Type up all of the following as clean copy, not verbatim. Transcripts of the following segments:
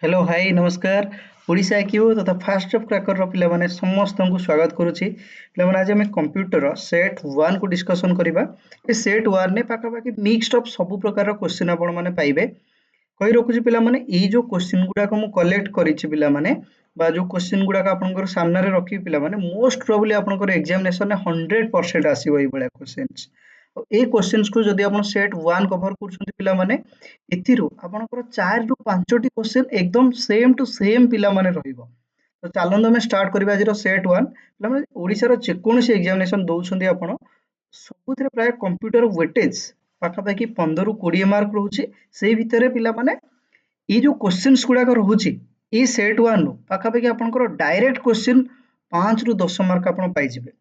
Hello hi नमस्कार Odisha Q तथा fast job cracker पिला माने समस्त को स्वागत करुच्ची पिला माने आज हम कंप्यूटर सेट 1 को डिस्कशन करबा ए सेट 1 ने पाखा पाखी मिक्स्ड ऑफ सब प्रकार क्वेश्चन आपण माने पाइबे कहि रखुची पिला माने ए जो क्वेश्चन गुडा को मु कलेक्ट करिछि पिला माने बा जो क्वेश्चन गुडा का आपनकर सामने रे रखी पिला माने मोस्ट प्रोबेबली आपनकर एग्जामिनेशन ने 100% आसीबो ए बळा क्वेश्चंस ए क्वेश्चंस को जदि आपण सेट 1 कवर करछन्ती पिला माने एथिरु आपनकर 4 रु 5 टी क्वेश्चन एकदम सेम टू सेम पिला माने रहिबो तो चलन हमें स्टार्ट करबा आज सेट 1 पिला माने ओडिसा रो जे कोनोसी एग्जामिनेशन दउछन्ती आपण सबुथिरे प्राय कंप्यूटर वेटेज पाखा पाखी 15 रु 20 मार्क रहउची सेही भितरे पिला माने ए जो क्वेश्चंस गुडा को रहउची ए सेट 1 नु पाखा पाखी आपनकर डायरेक्ट क्वेश्चन 5 रु 10 मार्क आपण पाइ जिवे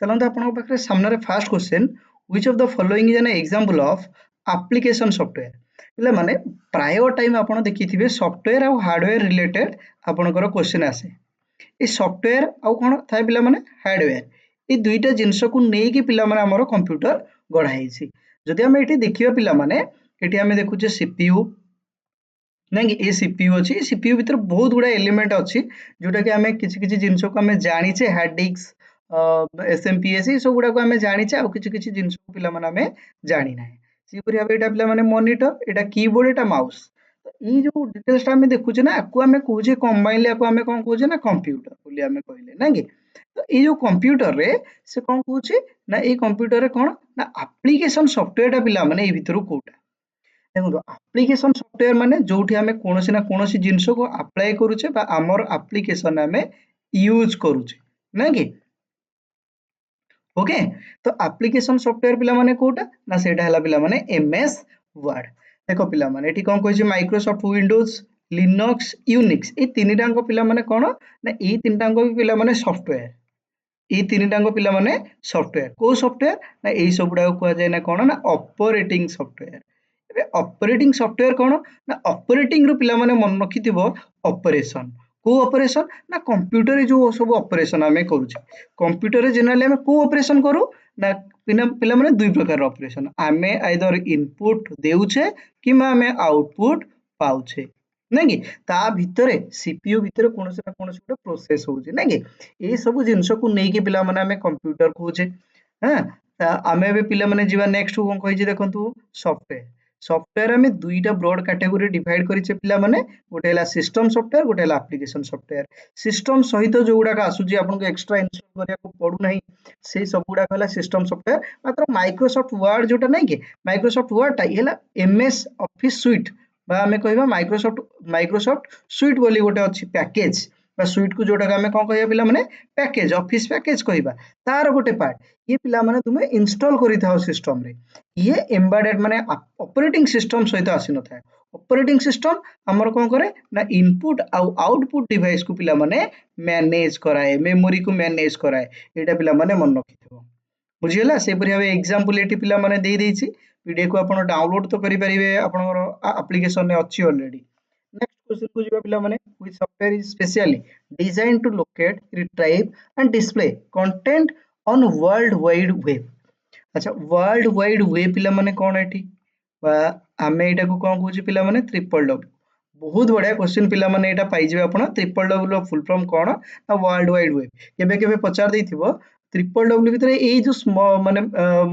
चलन आपण पाखरे सामने रे first question which of the following is an example of application software पिला माने प्राय टाइम आपण देखिथिबे सॉफ्टवेयर और हार्डवेयर रिलेटेड आपनकर क्वेश्चन आसे ए सॉफ्टवेयर आउ कोन थाय पिला माने हार्डवेयर ए दुईटा जिंस को नेकी पिला माने हमर कंप्यूटर गढाई छि जदि हम एठी देखिबा पिला माने एठी हम देखुचे सीपीयू नहीं ए सीपीयू अछि सीपीयू भीतर बहुत गुडा एलिमेंट अछि जोटा कि हमें किछि किछि जिंस को हमें जानिचे हार्ड डिस्क एसएमपीएस सब गुडा को हमें जानिचे आ किछि किछि जिंस को पिला माने हमें जानि नाही सीपरी भाबे एटा पिला माने मॉनिटर एटा कीबोर्ड एटा माउस ई जो डिटेल्स हमें देखुचे ना आकु हमें कहूजे कंबाइनली आकु हमें कोन कहूजे ना कंप्यूटर बोली हमें कहले ना कि तो ई जो कंप्यूटर रे से कोन कहूचे ना ई कंप्यूटर रे कोन ना एप्लीकेशन सॉफ्टवेयर टा पिला माने ई भितरु कोटा देखो एप्लीकेशन सॉफ्टवेयर माने जोठी हमें कोनोसी ना कोनोसी जिंस को अप्लाई करूचे बा हमर एप्लीकेशन हमें यूज करूचे ना कि ओके तो एप्लीकेशन सॉफ्टवेयर पिला माने कोटा ना सेटा हला पिला माने एमएस वर्ड देखो पिला माने एठी कोन कहै छै माइक्रोसॉफ्ट विंडोज लिनक्स यूनिक्स ए तीन टांको पिला माने कोन ना ए तीन टांको भी पिला माने सॉफ्टवेयर ए तीन टांको पिला माने सॉफ्टवेयर को सॉफ्टवेयर ना ए सबुडा को जाय ना कोन ना ऑपरेटिंग सॉफ्टवेयर एबे ऑपरेटिंग सॉफ्टवेयर कोन ना ऑपरेटिंग रो पिला माने मन रखिथिबो ऑपरेशन को ऑपरेशन ना कंप्यूटर जो सब ऑपरेशन हमें करूचे कंप्यूटर जनरली हमें को ऑपरेशन करू ना पिना पिला माने दुई प्रकार ऑपरेशन हमें आइदर इनपुट देउछे किमा हमें आउटपुट पाउछे ना कि ता भितरे सीपीयू भितरे कोनोसे ना कोनोसे ଗୋଟେ प्रोसेस होउचे ना कि ए सब जिंस को नै कि पिला माने हमें कंप्यूटर कहूचे हां ता हमें बे पिला माने जीवा नेक्स्ट कोन कहि जे देखंतु सॉफ्टवेयर सॉफ्टवेयर हमें दुईटा ब्रॉड कैटेगरी डिवाइड करिचे पिला माने गोटे हला सिस्टम सॉफ्टवेयर गोटे हला एप्लीकेशन सॉफ्टवेयर सिस्टम सहित जो गुडा का आसुची आपन को एक्स्ट्रा इंस्टॉल करिया को पडू नाही से सब गुडा हला सिस्टम सॉफ्टवेयर मात्र माइक्रोसॉफ्ट वर्ड जोटा नाही कि माइक्रोसॉफ्ट वर्ड ता हला एमएस ऑफिस स्यूट बा हमें कहबा माइक्रोसॉफ्ट स्यूट बोली गोटे अछि पैकेज बा स्यूट को जोटा हमें कोन कहया पिला माने पैकेज ऑफिस पैकेज कहबा तार गोटे पार्ट ये पिला माने तुमे इंस्टॉल करि थाओ सिस्टम रे ये एम्बेडेड माने ऑपरेटिंग सिस्टम सहित आसी न थाए ऑपरेटिंग सिस्टम हमर कोन करे ना इनपुट आउ आउटपुट डिवाइस को पिला माने मैनेज कराए मेमोरी को मैनेज कराए एटा पिला माने मन रखिथबो बुझियला से परि हबे एग्जांपल एटी पिला माने देई देछि पीडीएफ को आपण डाउनलोड तो करि परिबे आपनकर एप्लीकेशन ने अछि ऑलरेडी नेक्स्ट क्वेश्चन को जिबा पिला माने which software is specially design to locate retrieve and display content on world wide web अच्छा वर्ल्ड वाइड वेब पिला माने कोन एठी बा हमें एटा को कोन कहूची पिला माने ट्रिपल डब्ल्यू बहुत बढ़िया क्वेश्चन पिला माने एटा पाइ जिवे आपण ट्रिपल डब्ल्यू रो फुल फॉर्म कोन ना वर्ल्ड वाइड वेब केबे केबे पचार देथिबो ट्रिपल डब्ल्यू भितरे ए जो माने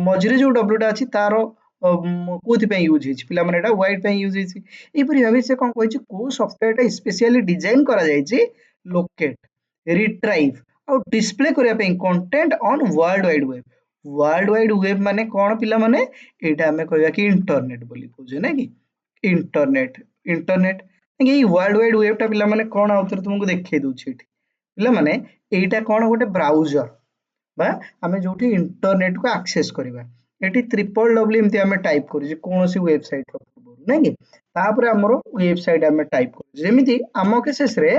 मझिरे जो डब्ल्यू टा अछि तारो कोथि पे यूज हिच पिला माने एटा वाइड पे यूज हिच ए परि भाबे से कोन कहै छै को सॉफ्टवेयर टा स्पेशली डिजाइन करा जाय छै लोकेट रिट्राइव और डिस्प्ले करिया पे content on world wide web माने कोन पिला माने एटा हमें कहया कि इंटरनेट बोली कहै ना कि इंटरनेट इंटरनेट ये वर्ल्ड वाइड वेब टा पिला माने कोन आउतर तुमको देखै दउ छी पिला माने एटा कोन गोटे ब्राउजर बा हमें जोठी इंटरनेट को एक्सेस करबा एटी ट्रिपल डब्ल्यू एमती हमें टाइप करू जे कोनोसी वेबसाइट रो नै कि तापर हमरो वेबसाइट हमें टाइप करू जेमिति आमो केसेस रे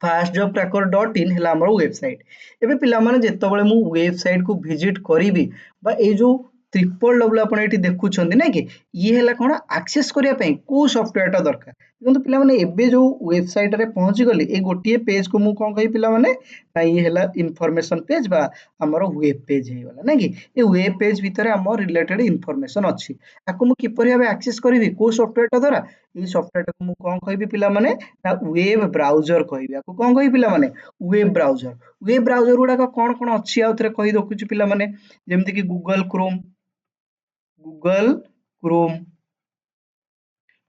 fastjobtracker.in हला हमर वेबसाइट एबे पिला माने जेतो बळे मु वेबसाइट को विजिट करिवि बा ए जो ट्रिपल डब्ल्यू आपण एठी देखुछंदी नै कि ये हला कोन एक्सेस करिया पई को सॉफ्टवेयर टा दरकार देखो पिलामाने एबे जो वेबसाइट रे पहुंची गली ए गोटिए पेज को मु कोन कहि पिलामाने ना ये हैला इन्फॉर्मेशन पेज बा हमर वेब पेज हे गला ना कि ए वेब पेज भीतर हमर रिलेटेड इन्फॉर्मेशन अछि आको मु किपरि भाबे एक्सेस करबी को सॉफ्टवेयर टा द्वारा ई सॉफ्टवेयर को मु कोन कहिबी पिलामाने ना वेब ब्राउजर कहिबी आको कोन कहि पिलामाने वेब ब्राउजर गुडा कोन कोन अछि आउथरे कहि दकुछु पिलामाने जेमति कि गूगल क्रोम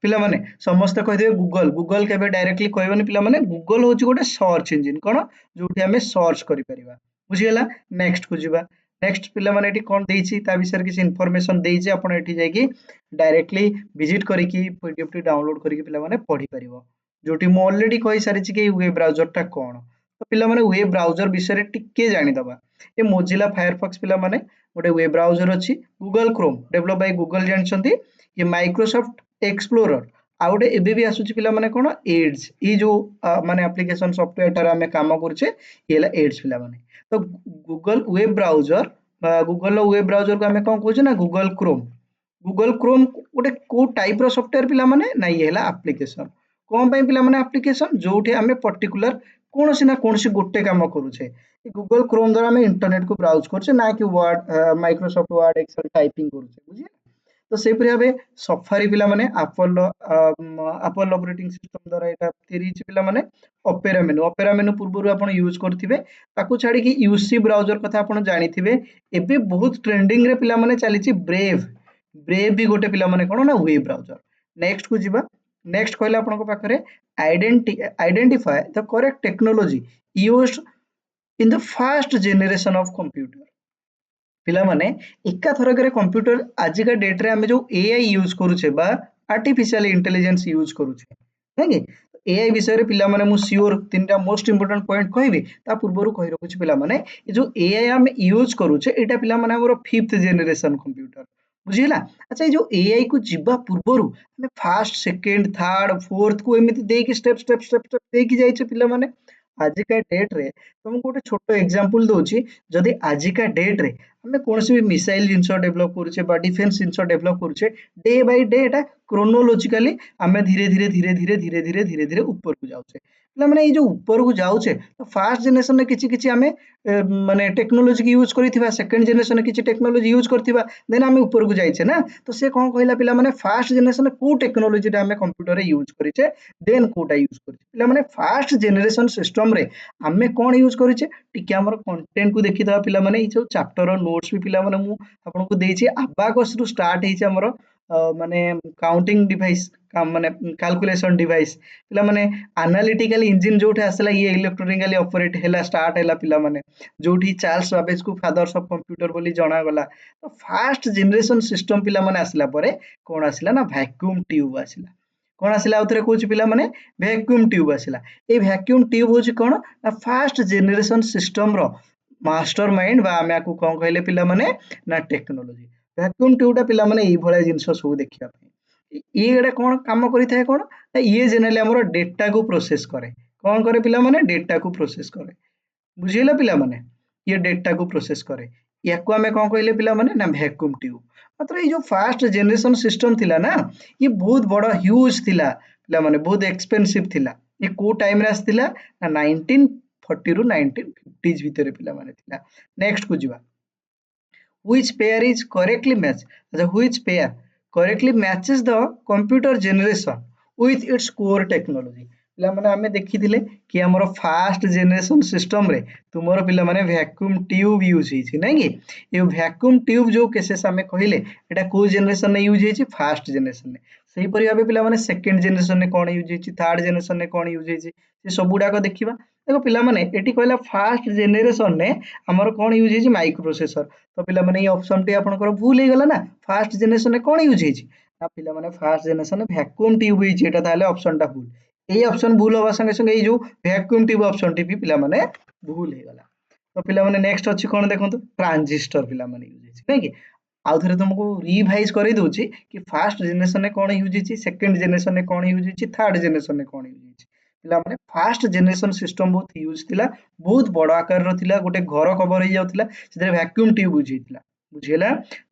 पिलामाने समस्त कहिदेबे गूगल केबे डायरेक्टली कहबेनी पिलामाने गूगल होची गोटे सर्च इंजिन कोन जोठी हमें सर्च करि परिबा बुझियला नेक्स्ट को जिबा नेक्स्ट पिलामाने एठी कोन देइछि ता विषय किछि इन्फॉर्मेशन देइछि आपण एठी जाय कि डायरेक्टली विजिट करिकि पीडीएफ टी डाउनलोड करिकि पिलामाने पढि परिबो जोठी मु ऑलरेडी कहि सारिछि कि वेब ब्राउजर टा कोन तो पिलामाने वेब ब्राउजर विषय रे टिके जानि दबा ए मोजिला फायरफॉक्स पिलामाने गोटे वेब ब्राउजर अछि Google Chrome develop by Google जानछंती ये माइक्रोसॉफ्ट एक्सप्लोरर आ गोटे एबे भी आसुची पिला माने कोन एड्स ई जो माने एप्लीकेशन सॉफ्टवेयर टार हमें काम करछे ये हला एड्स पिला माने तो Google web browser Google web browser को हमें कोन कहछे ना गूगल क्रोम गोटे को टाइप रो सॉफ्टवेयर पिला माने ना ये हला एप्लीकेशन कोन पय पिला माने एप्लीकेशन जोठे हमें पर्टिकुलर कोनोसी ना कोनोसी गोटे काम करूछे गूगल क्रोम द्वारा हमें इंटरनेट को ब्राउज करछे ना कि word Microsoft word Excel typing करछे बुझिए तो सेपरि भाबे सफारी पिला माने एप्पल ऑपरेटिंग सिस्टम द्वारा एटा तैयारी छि पिला माने ऑपेरा मेनू पूर्वरु आपण यूज करथिबे ताकू छाडी कि यूसी ब्राउजर कथा आपण जानिथिबे एबे बहुत ट्रेंडिंग रे पिला माने चली छि ब्रेव भी गोटे पिला माने कोन ना वेब ब्राउजर नेक्स्ट को जिबा नेक्स्ट कहला आपण को पाखरे identify the correct technology used in the first generation of computer पिला माने एका थरकरे कंप्यूटर आजिका डेट रे हमें जो एआई यूज करूछे बा आर्टिफिशियल इंटेलिजेंस यूज करूछे नाकि एआई विषय रे पिला माने मु श्योर तीनटा मोस्ट इंपोर्टेंट पॉइंट कहबी ता पूर्वरु कहि रखुछ पिला माने ए जो एआई हम यूज करूछे एटा पिला माने हमर 5th जनरेशन कंप्यूटर बुझिला अच्छा ये जो एआई को जिबा पूर्वरु हमें फर्स्ट सेकंड थर्ड फोर्थ को एमिति देकी स्टेप देकी जाइछे पिला माने आजिका डेट रे तुमको गोटे छोट एग्जांपल दोची जदि आजिका डेट रे हमें कोनोसी भी मिसाइल जिंस डेवलप करूचे बा डिफेंस जिंस डेवलप करूचे day by day Etah chronologically हमें धीरे धीरे ऊपर को जाउचे माने ये जो ऊपर को जाउचे तो फर्स्ट जनरेशन में किछि किछि हमें माने टेक्नोलॉजी की यूज करिथिबा सेकंड जनरेशन में किछि टेक्नोलॉजी यूज करथिबा देन हमें ऊपर को जाइछे ना तो से कोन कहला पिला माने फर्स्ट जनरेशन में को टेक्नोलॉजी टा हमें कंप्यूटर रे यूज करिछे देन कोटा यूज करिछे पिला माने फर्स्ट जनरेशन सिस्टम रे हमें कोन यूज करिछे टिके हमर कंटेंट को देखि दबा पिला माने ई जो चैप्टर नोट्स भी पिला माने मु आपन को देछि अबाकस रु स्टार्ट हेछि हमर माने काउंटिंग डिवाइस काम माने कैलकुलेशन डिवाइस पिला माने एनालिटिकल इंजन जोठे आसला ये इलेक्ट्रॉनिकली ऑपरेट हैला स्टार्ट हैला पिला माने जोठी चार्ल्स बाबेज को फादर्स ऑफ कंप्यूटर बोली जणा गला तो फर्स्ट जनरेशन सिस्टम पिला माने आसला परे कोन आसला ना वैक्यूम ट्यूब आसला कोन आसला उतरे कोच पिला माने वैक्यूम ट्यूब आसला ए वैक्यूम ट्यूब होची कोन ना फर्स्ट जनरेशन सिस्टम रो मास्टर माइंड बा हमें को कोन कहले पिला माने ना टेक्नोलॉजी वैक्यूम ट्यूब टा पिला माने ई भले जिंस सब देखिया ये एडा कोन काम करि थाए कोन ये जनरली हमर डेटा को प्रोसेस करे कोन करे पिला माने डेटा को प्रोसेस करे बुझिला पिला माने ये डेटा को प्रोसेस करे याको हमें कोन कहले पिला माने ना वैक्यूम ट्यूब मात्र ये जो फर्स्ट जनरेशन सिस्टम थिला ना ये बहुत बड़ा ह्यूज थिला पिला माने बहुत एक्सपेंसिव थिला ये को टाइम रे आस्थिला ना 1940 रु 1950s भीतर पिला माने थिला नेक्स्ट को जिबा which pair is correctly matched which pair correctly matches the computer generation with its core technology पिला माने हमें देखि थिले कि हमर फास्ट जनरेशन सिस्टम रे तुमरो पिला माने वैक्यूम ट्यूब यूज हिछि नै कि ये वैक्यूम ट्यूब जो केसेस हमें कहिले एटा को जनरेशन ने यूज हिछि फास्ट जनरेशन ने सही परि भाबे पिला माने सेकंड जनरेशन ने कोन यूज हिछि थर्ड जनरेशन ने कोन यूज हिछि से सबुडा को देखिबा देखो पिला माने एटी कहला फास्ट जनरेशन ने हमर कोन यूज हिछि माइक्रो प्रोसेसर तो पिला माने ये ऑप्शन टी आपनकर भूल हे गला ना फास्ट जनरेशन ने कोन यूज हिछि ना पिला माने फास्ट जनरेशन ने वैक्यूम ट्यूब हिछि एटा ताले ऑप्शन टा भूल ए ऑप्शन भूल होबा संगे संगे ए जो वैक्यूम ट्यूब ऑप्शन टी भी पिला माने भूल हे गला तो पिला माने नेक्स्ट अछि कोन देखंतु ट्रांजिस्टर पिला माने यूज हिछि नै कि आउ थरे तुमको रिवाइज करै दोछि कि फर्स्ट जनरेशन ने कोन यूज हिछि सेकंड जनरेशन ने कोन यूज हिछि थर्ड जनरेशन ने कोन यूज हिछि पिला माने फर्स्ट जनरेशन सिस्टम बहुत यूज थिला बहुत बड़ आकार रो थिला गोटे घर कवर हे जाउथिला सेते वैक्यूम ट्यूब यूज हिथिला बुझिला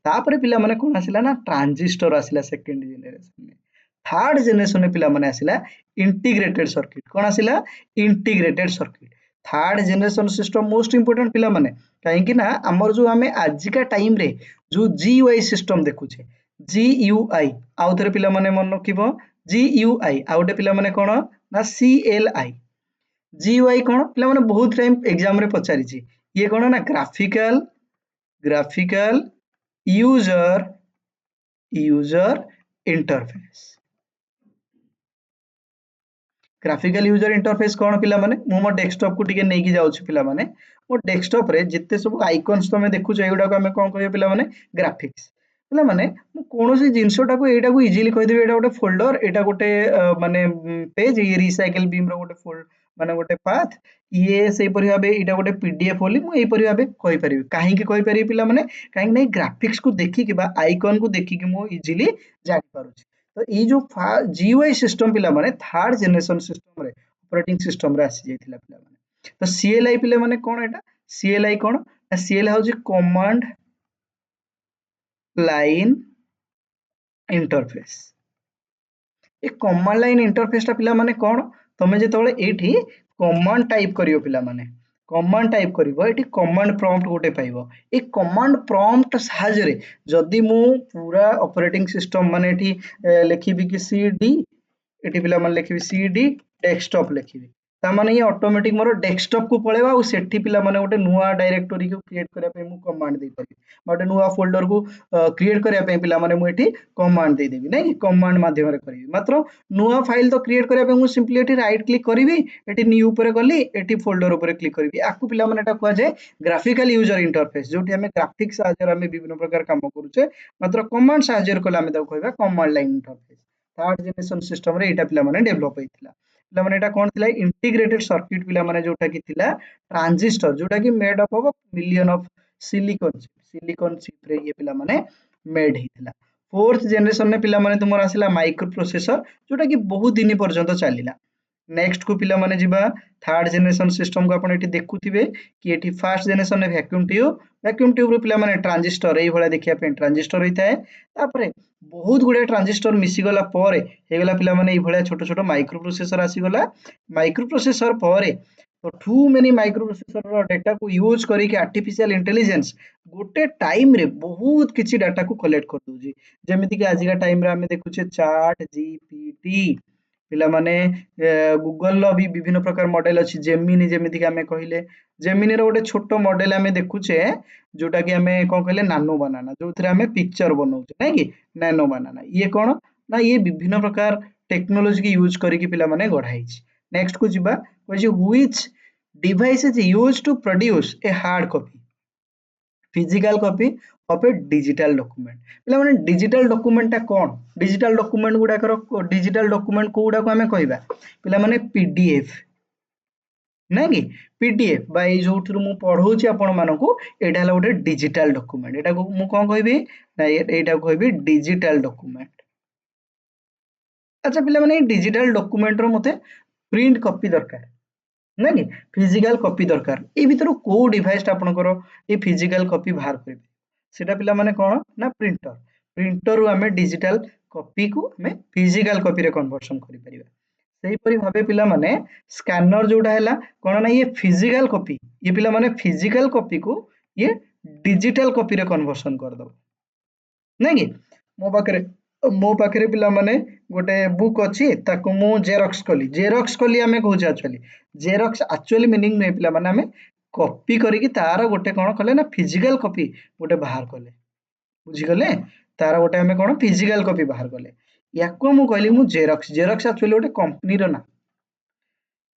तापरे पिला माने कोन आसिला ना ट्रांजिस्टर आसिला सेकंड जनरेशन में थर्ड जनरेशन पिला माने आसिला इंटीग्रेटेड सर्किट कौन आसिला integrated circuit third generation system most important पिला माने कहीं ना आमर जो आमे आजिका टाइम रे जो जीयूआई सिस्टम देखुचे जीयूआई आउ थरे पिला माने मन रखिबो जीयूआई आउ गोटे पिला माने कोन ना सीएलआई जीयूआई कौन पिला माने बहुत टाइम एग्जाम रे पचारिछि ये कौन ना graphical graphical user user interface graphical user interface कौन पिला माने मु मो डेस्कटॉप को टिके नेकी जाउछि पिला माने मो डेस्कटॉप रे जिते सब आइकन्स तमे देखुछ एगुडा को हमें कोन कहबे पिला माने ग्राफिक्स पिला माने मु कोनोसी जिंसटा को एटा को इजीली कहि देबे एटा गोटे फोल्डर एटा गोटे माने पेज ये रिसाइकल बीम रो गोटे फोल्ड माने गोटे पाथ ये सेही परि भाबे एटा गोटे पीडीएफ होली मु एही परि भाबे कहि परिबे काहे कि कहि परिबे पिला माने काहे नै ग्राफिक्स को देखि कि बा आइकन को देखि कि मु इजीली जानि पारुछि तो ये जो जीयूआई सिस्टम पिला माने थर्ड जनरेशन सिस्टम रे ऑपरेटिंग सिस्टम रे आसी जाइथिला पिला माने तो सीएलआई पिला माने कोन एटा सीएलआई कोन सीएल हाउस कमांड लाइन इंटरफेस ए कमांड लाइन इंटरफेस ता पिला माने कोन तमे जेतबेले एठी कमांड टाइप करियो पिला माने कमांड टाइप करिवो एठी कमांड प्रॉम्प्ट गोटे पाइबो ए कमांड प्रॉम्प्ट साहाय्य रे जदी मु पूरा ऑपरेटिंग सिस्टम माने एठी लिखिबि कि सीडी एठी पिला माने लिखिबि सीडी डेस्कटॉप लिखिबि ता माने ये ऑटोमेटिक मोर डेस्कटॉप को पळेबा आ सेठी पिला माने गोटे नुवा डायरेक्टरी को क्रिएट करिया पे मु कमांड दे परिबि गोटे नुवा फोल्डर को क्रिएट करिया पे पिला माने मु एठी कमांड दे देबि नै कि कमांड माध्यम रे करिबि मात्र नुवा फाइल तो क्रिएट करिया पे मु सिंपली एठी राइट क्लिक करिबि एठी न्यू ऊपर गली एठी फोल्डर ऊपर क्लिक करिबि आकु पिला माने एटा कुआ जाय ग्राफिकल यूजर इंटरफेस जोठी हमें ग्राफिक्स साहाय्य हमें विभिन्न प्रकार काम करूचे मात्र कमांड साहाय्य कोला हमें ताको कहबा command line interface third generation system रे एटा पिला माने डेवलप होइतिला पिला माने एटा कोन थिला इंटीग्रेटेड सर्किट पिला माने जोटा कि थिला ट्रांजिस्टर जोटा कि made up of million of silicon chip रे ये पिला माने मेड हितिला फोर्थ जनरेशन ने पिला माने तुमर आसिला माइक्रो प्रोसेसर जोटा कि बहुत दिन पर्यंत चलिला नेक्स्ट को पिला माने जिबा थर्ड जनरेशन सिस्टम को आपण एठी देखुथिबे कि एठी फर्स्ट जनरेशन ने वैक्यूम ट्यूब रो पिला माने ट्रांजिस्टर एही भला देखिया पे ट्रांजिस्टर होइताय तापरे बहुत गुडे ट्रांजिस्टर मिसी गला परे हे गला पिला माने एही भला छोट छोट माइक्रो प्रोसेसर आसी गला माइक्रो प्रोसेसर परे तो too many microprocessor raw data को यूज करी के आर्टिफिशियल इंटेलिजेंस गोटे टाइम रे बहुत किछि डाटा को कलेक्ट कर दोजी जेमिति कि आजिका टाइम रे हमें देखुचे चैट जीपीटी पिला माने गूगल रो भी विभिन्न प्रकार मॉडल अछि जेमिनी जेमिति कि हमें कहिले जेमिनी रो गोटे छोट मॉडल हमें देखुचे जोटा कि हमें कोन कहले नानो बनाना जोथरे हमें पिक्चर बनौचे नै कि नैनो बनाना ये कोन ना ये विभिन्न प्रकार टेक्नोलॉजी की यूज करी कि पिला माने गढाई छी नेक्स्ट को जिबा कहै which device is used to produce a hard copy physical copy of a digital document पिला माने डिजिटल डॉक्यूमेंट ता कोन डिजिटल डॉक्यूमेंट गुडा करो डिजिटल डॉक्यूमेंट को गुडा को हमें कहबा पिला माने पीडीएफ नै कि पीडीएफ बा ए जो थ्रू मु पढौची आपण मानको एटा हला गोटे डिजिटल डॉक्यूमेंट एटा को मु कोन कहबी ना एटा कहबी डिजिटल डॉक्यूमेंट अच्छा पिला माने डिजिटल डॉक्यूमेंट रो मते प्रिंट कॉपी दरकार ना कि फिजिकल कॉपी दरकार ए भीतर को डिवाइस आपनकर ए फिजिकल कॉपी बाहर करबे सेटा पिला माने कोन ना प्रिंटर प्रिंटर रो हमें डिजिटल कॉपी को हमें फिजिकल कॉपी रे कन्वर्जन करि परिबा सेही परि भाबे पिला माने स्कैनर जोडा हैला कोन ना ये फिजिकल कॉपी ये पिला माने फिजिकल कॉपी को ये डिजिटल कॉपी रे कन्वर्जन कर दो नै कि मो पाखरे पिला माने गोटे बुक अछि ताको मु जेरॉक्स कली हमें कहूचे एक्चुअली मीनिंग नै पिला माने हमें कॉपी करी कि तार गोटे कोन कले ना फिजिकल कॉपी गोटे बाहर कले बुझी गले तार गोटे हमें कोन फिजिकल कॉपी बाहर कले याको मु कहली मु जेरॉक्स एक्चुअली गोटे कंपनी रो ना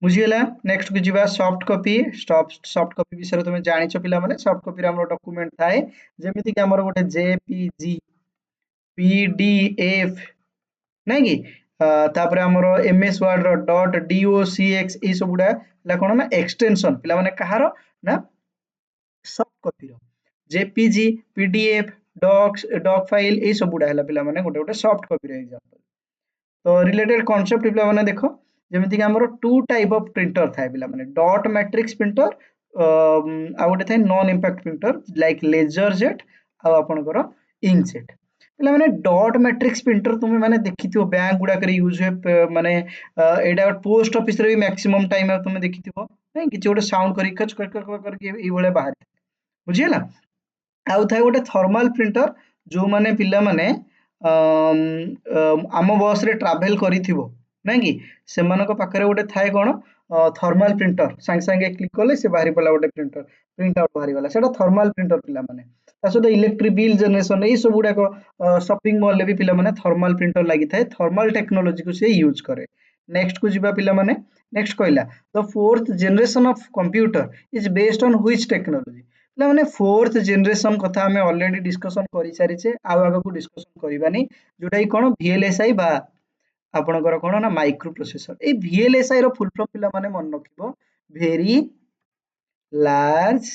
बुझीगला नेक्स्ट को जीवा सॉफ्ट कॉपी विषय तुम जानिछ पिला माने सॉफ्ट कॉपी रे हमरो डॉक्यूमेंट थाए जेमिति कि हमरो गोटे जेपीजी पीडीएफ नै कि तापरे हमरो एमएस वर्ड रो डॉट डॉक्स ए सब गुडा ला कोन ना एक्सटेंशन पिला माने कहारो ना सॉफ्ट कॉपी रो जेपीजी पीडीएफ डॉक फाइल ए सब गुडा हला पिला माने गोटे गोटे सॉफ्ट कॉपी रो एग्जांपल तो रिलेटेड कांसेप्ट पिला माने देखो जेमिति कि हमरो टू टाइप ऑफ प्रिंटर थाए पिला माने डॉट मैट्रिक्स प्रिंटर आ गोटे थाए non impact printer like laser jet आ आपनकर इंकजेट पिला माने डॉट मैट्रिक्स प्रिंटर तुम्हें माने देखिथिबो बैंक गुडा करे यूज हुए माने एडा पोस्ट ऑफिस रे भी मैक्सिमम टाइम तुम्हें देखिथिबो नहीं किछि गोटे साउंड करी खच कर करके एई भले बाहर बुझिला आउ थाए गोटे थर्माल प्रिंटर जो माने पिला माने आम बस रे ट्रैवल करिथिबो ना कि सेमानक पाखरे गोटे थाए कोन थर्माल प्रिंटर संग संगे क्लिक कले से बाहरी पला गोटे प्रिंटर प्रिंट आउट बाहरी गला सेटा थर्माल प्रिंटर पिला माने ता सहित इलेक्ट्रिक बिल जनरेशन ए सब गुडा शॉपिंग मॉल ले भी पिला माने थर्माल प्रिंटर लागि थाए थर्माल टेक्नोलॉजी को से यूज करे नेक्स्ट को जिबा पिला माने नेक्स्ट कहला the fourth generation of computer is based on which technology माने फोर्थ जनरेशन कथा हमें ऑलरेडी डिस्कशन करि सारिछे आउ आगो को डिस्कशन करबानी जोटा कि कोन VLSI बा आपनकर कोन ना माइक्रो प्रोसेसर ए VLSI रो फुल फॉर्म पिला माने मन रखिबो वेरी लार्ज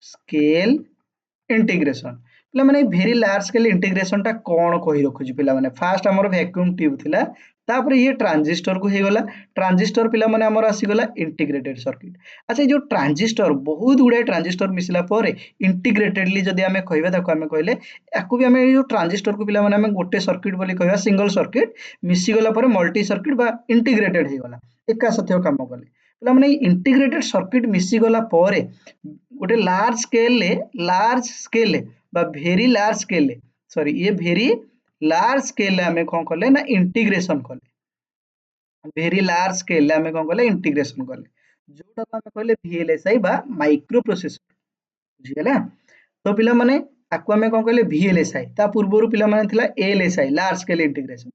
स्केल इंटीग्रेशन पिला माने वेरी लार्ज स्केल इंटीग्रेशन टा कोन कहि रखुची पिला माने फास्ट हमर वैक्यूम ट्यूब थिला तापर ये ट्रांजिस्टर को हे गला ट्रांजिस्टर पिला माने हमर आसी गला इंटीग्रेटेड सर्किट अच्छा जो ट्रांजिस्टर बहुत गुडा ट्रांजिस्टर मिसला परे इंटीग्रेटेडली जदी हमें कहबा ताको हमें कहले याकू भी हमें जो ट्रांजिस्टर को पिला माने हमें गोटे सर्किट बोली कहबा सिंगल सर्किट मिसी गला परे मल्टी सर्किट बा इंटीग्रेटेड हे गला एका साथे काम कले पिला माने इंटीग्रेटेड सर्किट मिसी गला परे गोटे लार्ज स्केल बा भेरी लार्ज स्केल सॉरी ये भेरी लार्ज स्केल आमे कोन कले ना इंटीग्रेशन कले भेरी लार्ज स्केल आमे कोन कले इंटीग्रेशन कले जोटा आमे कहले VLSI बा माइक्रो प्रोसेसर बुझियला तो पिला माने आकु आमे कोन कहले VLSI ता पूर्वरु पिला माने थिला LSI large scale integration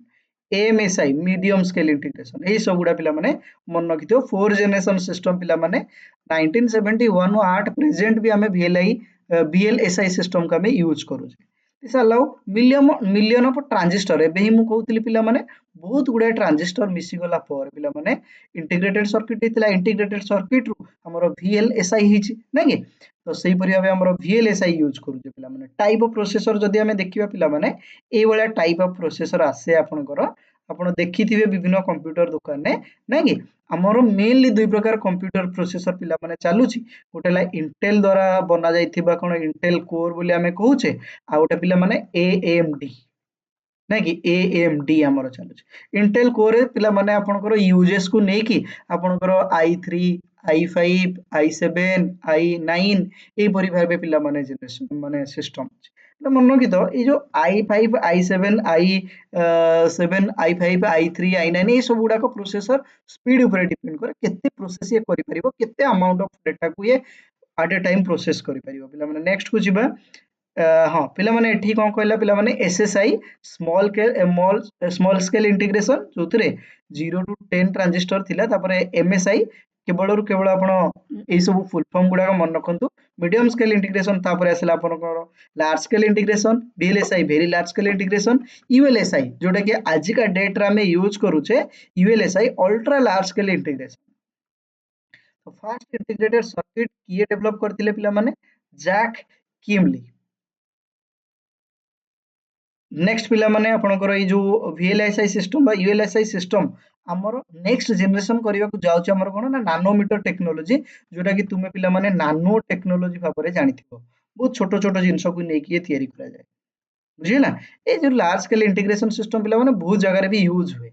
AMSI medium scale integration ए सब गुडा पिला माने मन रखिथो फोर जनरेशन सिस्टम पिला माने 1971 8 प्रेजेंट भी हमें VLSI सिस्टम का में यूज करू this allow million of transistor एबे ही मु कहउतली पिला माने बहुत गुडा ट्रांजिस्टर मिसी गला पर पिला माने इंटीग्रेटेड सर्किट हितला इंटीग्रेटेड सर्किट रु हमरो VLSI हिची ना कि तो सही परि भाबे हमरो VLSI यूज करू जे पिला माने टाइप ऑफ प्रोसेसर जदी हमें देखिबा पिला माने ए वाला टाइप ऑफ प्रोसेसर आसे आपनकर आपण देखिथिबे विभिन्न कंप्यूटर दुकान ने ना कि हमरो मेनली दुई प्रकार कंप्यूटर प्रोसेसर पिला माने चालुची गोटेला इंटेल द्वारा बना जाइथिबा कोन इंटेल कोर बोली हमें कहूचे आ गोटे पिला माने AMD ना कि AMD हमरो चालुची इंटेल कोर पिला माने आपनकर यूजेस को नै कि आपनकर i3 i5 i7 i9 ए परि भाबे पिला माने जनरेशन माने सिस्टम मन कि तो ये जो i5 i7 i7 i5 i3 i9 ये सब गुडा प्रोसेसर स्पीड ऊपर डिपेंड करे केते प्रोसेस ये करि परिबो केते अमाउंट ऑफ डाटा को ये एट ए टाइम प्रोसेस करि परिबो पिला माने नेक्स्ट को जिबा हां पिला माने एठी कोन कहला पिला माने SSI स्मॉल स्केल इंटीग्रेशन जोतरे 0 टू 10 ट्रांजिस्टर थिला तापरे MSI केवल रु केवल आपण ए सब फुल फॉर्म गुडा मन रखंतु मीडियम स्केल इंटीग्रेशन तापरे आसला आपण large scale integration VLSI very large scale integration ULSI जोटा कि आज का डेट रे में यूज करूचे ULSI ultra large scale integration तो फास्ट इंटीग्रेटेड सर्किट किए डेवलप करथिले पिला माने जैक किमली नेक्स्ट पिला माने आपनकर ए जो VLSI सिस्टम बा ULSI सिस्टम हमर नेक्स्ट जनरेशन करबा को जाउछ हमर कोन ना नानोमीटर टेक्नोलॉजी जोटा कि तुमे पिला माने नानो टेक्नोलॉजी भाबरे जानिथिबो बहुत छोट छोट जिंस को नै कि तयारी करा जाय बुझिला ए जो लार्ज स्केल इंटीग्रेशन सिस्टम पिला माने बहुत जगह रे भी यूज हुए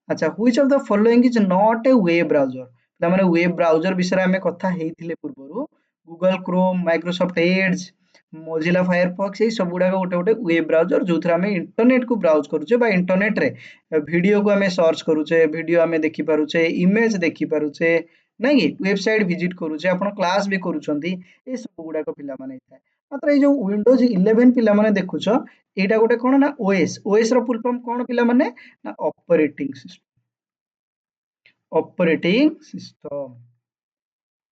अच्छा which of the following is not a web browser पिला माने वेब ब्राउजर विषय हमें कथा हेथिले पूर्वरु Google Chrome Microsoft Edge Mozilla Firefox ये सब गुडा गोटे गोटे वेब ब्राउजर जो हमें इंटरनेट को ब्राउज करूचे बा इंटरनेट रे वीडियो को हमें सर्च करूचे वीडियो हमें देखि पारुचे इमेज देखि पारुचे नै कि वेबसाइट विजिट करूचे आपण क्लास भी करूचंती ए सब गुडा को पिला माने थाए मात्र ए जो विंडोज 11 पिला माने देखुचो एटा गोटे कोन ना ओएस रो फुल फॉर्म कोन पिला माने ना ऑपरेटिंग सिस्टम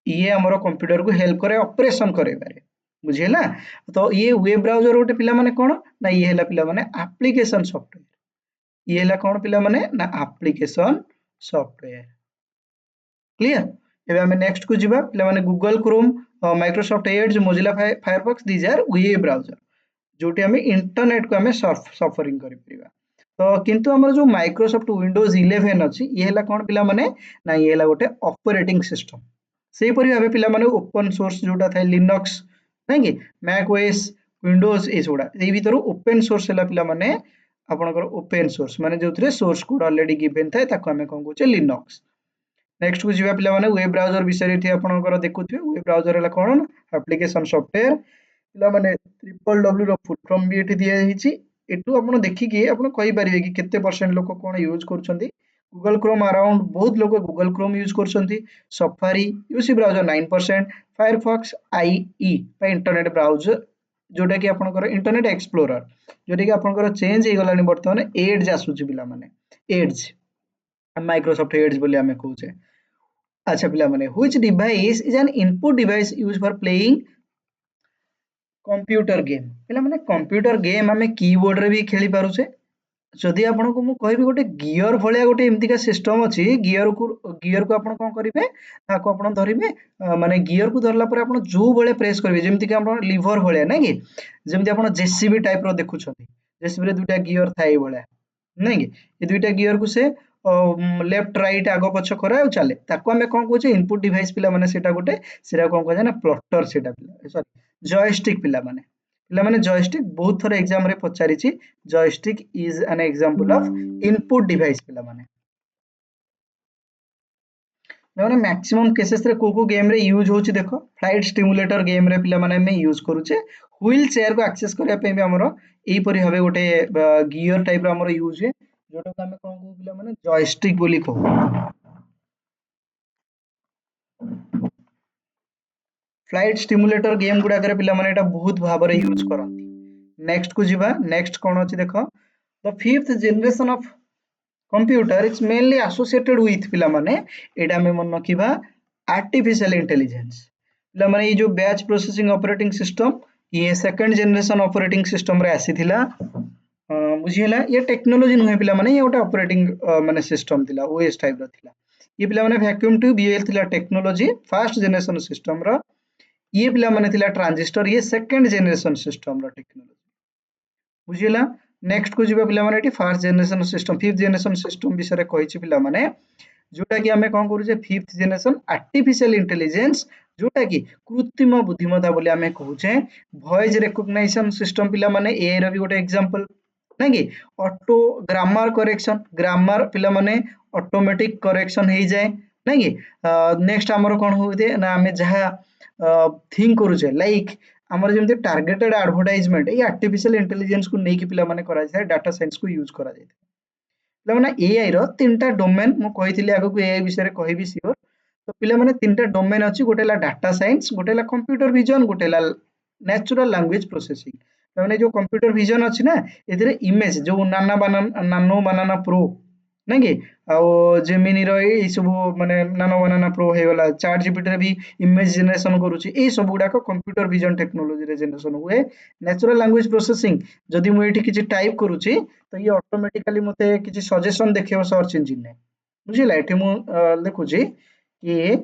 ये हमरो कंप्यूटर को हेल्प करे ऑपरेशन करे बारे बुझिला तो ये वेब ब्राउजर गोटे पिला माने कोन ना ये हला पिला माने एप्लीकेशन सॉफ्टवेयर ये हला कोन पिला माने ना एप्लीकेशन सॉफ्टवेयर क्लियर एबे हमें नेक्स्ट को जिबा पिला माने Google Chrome Microsoft Edge Mozilla Firefox these are web browser जोटी हमें इंटरनेट को हमें सफरिंग करि परिबा तो किंतु हमर जो माइक्रोसॉफ्ट विंडोज 11 अछि ये हला कोन पिला माने ना ये हला गोटे ऑपरेटिंग सिस्टम सेही परि भाबे पिला माने ओपन सोर्स जोटा थाए लिनक्स नहीं कि मैक ओएस विंडोज ये गुड़ा ये भर ओपन सोर्स है पिला माने आपनकर ओपन सोर्स माने जो सोर्स कोड ऑलरेडी गिवन थाए ताको हमें कौन कहूचे लिनक्स। नेक्स्ट को जीवा पिला माने वेब ब्राउजर विषय रे आपनकर देखुथिबे वेब ब्राउजर है कोन एप्लीकेशन सॉफ्टवेयर पिला माने ट्रिपल डब्ल्यू रो फुल फॉर्म भी एठी दिया हिची एटू आपण देखि कि आपण कहि परिबे कि केते परसेंट लोक कोन यूज करछंती गूगल क्रोम अराउंड बहुत लोग गूगल क्रोम यूज करछंती Safari UC browser 9% Firefox IE पे इंटरनेट ब्राउजर जोटा कि आपनकर इंटरनेट एक्सप्लोरर जोटा कि आपनकर चेंज हे गलानी वर्तमान एड्ज आसुची पिला माने एड्ज माइक्रोसॉफ्ट एड्ज बोली हमें कहूचे। अच्छा पिला माने which device is an input device use for playing computer game पिला माने कंप्यूटर गेम हमें कीबोर्ड रे भी खेली पारुचे जदि आपको मु कहबी गोटे गियर भाया गोटे एमतीका सिस्टम अच्छी गियर को आप करेंगे आप धरवे माने गियर को धरला पर आप जो भाया प्रेस करेंगे जमीक आप लिभर भाया ना कि जमी आप जेसीबी टाइप देखुं जेसीबी दुईटा गियर थाए भाया नहीं कि ये दुईटा गियर को से लेफ्ट राइट आग पछ करे और चले ताको आमे कौन कहूचे इनपुट डिवाइस पिला माने सेटा गोटे सेटा कौन कहजा ना प्लॉटर सेटा सॉरी जॉयस्टिक पिला माने जॉयस्टिक बहुत थोड़ा एग्जाम रे पचारिछि joystick is an example of input device पिला माने मैक्सिमम केसेस रे को गेम रे यूज होछि देखो फ्लाइट स्टिमुलेटर गेम रे पिला माने हम यूज करूचे व्हील चेयर को एक्सेस करिया पे भी हमरो एई परि हबे गोटे गियर टाइप रो हमरो यूज है जोटा को हमें कोन कहू पिला माने जॉयस्टिक बोली कहू फ्लाइट स्टिमुलेटर गेम गुडा करे पिला माने एटा बहुत भाबरे यूज करंती। नेक्स्ट को जीवा नेक्स्ट कोन अछि देखो the fifth generation of computer is mainly associated with पिला माने एटा में मन रखिबा आर्टिफिशियल इंटेलिजेंस पिला माने ये जो बैच प्रोसेसिंग ऑपरेटिंग सिस्टम ये सेकंड जनरेशन ऑपरेटिंग सिस्टम रे आसीथिला बुझिला ये टेक्नोलॉजी नुहे पिला माने ये गोटे ऑपरेटिंग माने सिस्टम थिला ओएस टाइप रो थिला ये पिला माने वैक्यूम ट्यूब ये थिला टेक्नोलॉजी फर्स्ट जनरेशन सिस्टम रो ये पिला माने थिला ट्रांजिस्टर ये सेकंड जनरेशन सिस्टम रो टेक्नोलॉजी बुझिला। नेक्स्ट को जीवा पिला माने eighty first generation system fifth generation system विषय रे कहिछि पिला माने जोटा कि हमें कोन करू जे फिफ्थ जनरेशन आर्टिफिशियल इंटेलिजेंस जोटा कि कृत्रिम बुद्धिमत्ता बोली हमें कहूचे वॉइस रिकॉग्निशन सिस्टम पिला माने एआई रो भी गोटे एग्जांपल ना कि ऑटो ग्रामर करेक्शन ग्रामर पिला माने ऑटोमेटिक करेक्शन हो जाए ना कि नेक्स्ट हमर कोन होते ना हमें जहा थिंक करूचे लाइक हमर जेमते टारगेटेड एडवर्टाइजमेंट ये आर्टिफिशियल इंटेलिजेंस को नेकी पिला माने करा जाय डाटा साइंस को यूज करा जाय पिला माने एआई रो तीनटा डोमेन मु कहितली आगो को एआई विषय रे कहबी सियोर तो पिला माने तीनटा डोमेन अछि गोटेला डाटा साइंस गोटेला कंप्यूटर विजन गोटेला नेचुरल लैंग्वेज प्रोसेसिंग माने जो कंप्यूटर विजन अछि ना एथिरे इमेज जो नानो बनाना प्रो ना कि आउ जेमिनी रो ए सब माने नानो बनाना प्रो हे गला चैट जीपीटी रे भी इमेज जनरेशन करूची ए सब गुडा को कंप्यूटर विजन टेक्नोलॉजी रे जनरेशन हुए नेचुरल लैंग्वेज प्रोसेसिंग जदि मु एठी किछि टाइप करूची तो ये ऑटोमेटिकली मते किछि सजेशन देखियो सर्च इंजिन ने बुझिला एठी मु देखुची कि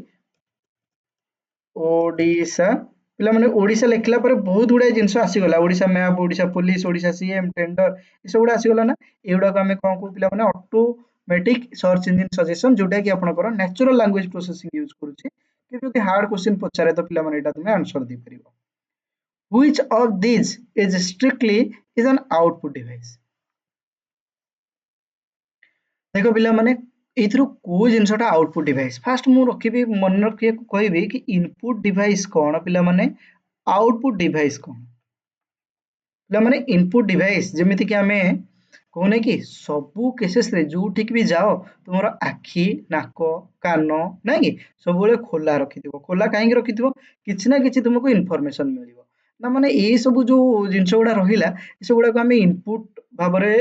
ओडिशा पिला माने ओडिशा लेखला पर बहुत गुडा जिंस आसी गला Odisha map Odisha police Odisha CM tender ए सब गुडा आसी गला ना एउडा को हमें कोन को पिला माने ऑटोमेटिक सर्च इंजिन सजेशन जोटा कि आपनकर नेचुरल लैंग्वेज प्रोसेसिंग यूज करूची कि जदि हार्ड क्वेश्चन पचारे तो पिला माने एटा तुमे आंसर दे परिबो which of this is strictly is an output device देखो पिला माने एथरो को जिनसटा आउटपुट डिवाइस फास्ट मु रखिबी मन रखिए कहबी कि इनपुट डिवाइस कोन पिला माने आउटपुट डिवाइस कोन पिला माने इनपुट डिवाइस जेमिति कि हमें कहने कि सबु केसेस रे जोठिक भी जाओ तुमर आखी नाक कान ना कि सब बेले खोला रखिथिबो खोला काहे रखिथिबो किछि ना किछि तुमको इन्फॉर्मेशन मिलिबो ना माने ए सब जो जिंस गुडा रहिला ए सब गुडा को हमें इनपुट भाबरे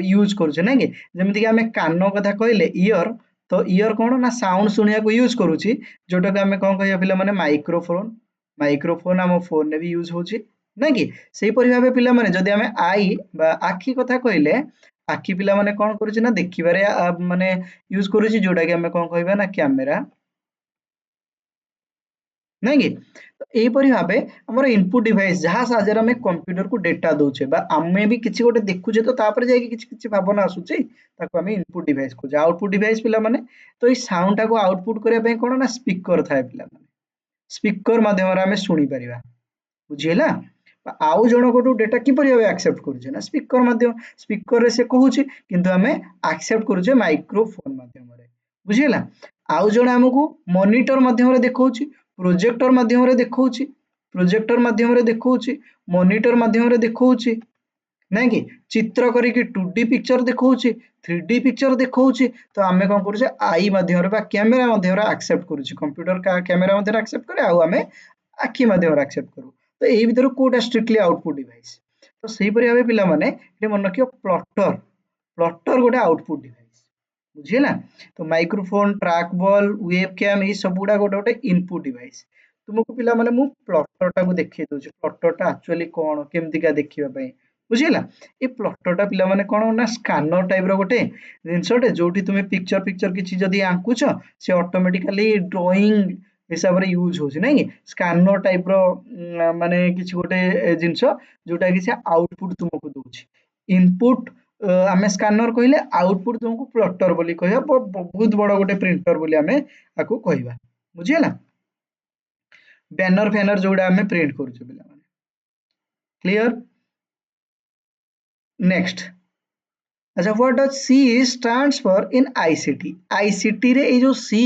यूज करूछे ना कि जेमिति कि हमें कान कथा कहले ईयर तो ईयर कोन ना साउंड सुनिया को यूज करूची जोटा को हमें कोन कहया पिला माने माइक्रोफोन माइक्रोफोन हम फोन ने भी यूज होची ना कि सेही परि भाबे पिला माने जदि हमें आई बा आखी कथा कहले आखि पिला माने कोन करूची ना देखिबारे माने यूज करूची जोटा कि हमें कोन कहबा ना कैमरा नहीं कि तो एही परि भाबे हमर इनपुट डिवाइस जहा साजर हमें कंप्यूटर को डेटा दोचे बा हमें भी किछि गोटे देखुचे तो तापर जाय कि किछि किछि भावना आसुची ताको हमें इनपुट डिवाइस को आउटपुट डिवाइस पिला माने तो ई साउंड टा को आउटपुट करिया पे कोन ना स्पीकर थाए पिला माने स्पीकर माध्यम रे हमें सुनी परिबा बुझीला आउ जनकटू डेटा किपरि भाबे एक्सेप्ट करूचे ना स्पीकर माध्यम स्पीकर रे से कहूचे किंतु हमें एक्सेप्ट करूचे माइक्रोफोन माध्यम रे बुझीला आउ जण हमकू मॉनिटर माध्यम रे देखौची प्रोजेक्टर माध्यम रे देखौची मॉनिटर माध्यम रे देखौची नहीं कि चित्र करिकी 2D पिक्चर देखौची 3D पिक्चर देखौची तो आमे कोन करूचे आई माध्यम रे बा कैमरा माध्यम रे एक्सेप्ट करूची कंप्यूटर का कैमरा माध्यम रे एक्सेप्ट करे आउ आमे आखि माध्यम रे एक्सेप्ट करू तो एही भीतर कोटा स्ट्रिक्टली आउटपुट डिवाइस तो सेही परि भाबे पिला माने एटे मन रखियो प्लॉटर गोटे आउटपुट डिवाइस बुझिला तो microphone trackball webcam ई सब गुडा गोटे गोटे इनपुट डिवाइस तुमको पिला माने मु प्लॉटर टा को देखै दोची प्लॉटर टा एक्चुअली कोन केमति का देखिबा पई बुझिला ए प्लॉटर टा पिला माने कोन ना स्कैनर टाइप रो गोटे जिंसटे जोठी तुमे पिक्चर किछि जदी आंकुछ से ऑटोमेटिकली ड्राइंग हिसाब रे यूज होछि नै स्कैनर टाइप रो माने किछि गोटे जिंस जोटा कि से आउटपुट तुमको दोछि इनपुट आमे स्कैनर कहले आउटपुट तुमको प्लॉटर बोली कहया बहुत बड़ गोटे प्रिंटर बोली आमे आकु कहबा बुझिला बैनर फैनर जोड़ा आमे प्रिंट करूछु पिला माने क्लियर नेक्स्ट अच्छा what does C stands for in ICT ICT रे ए जो सी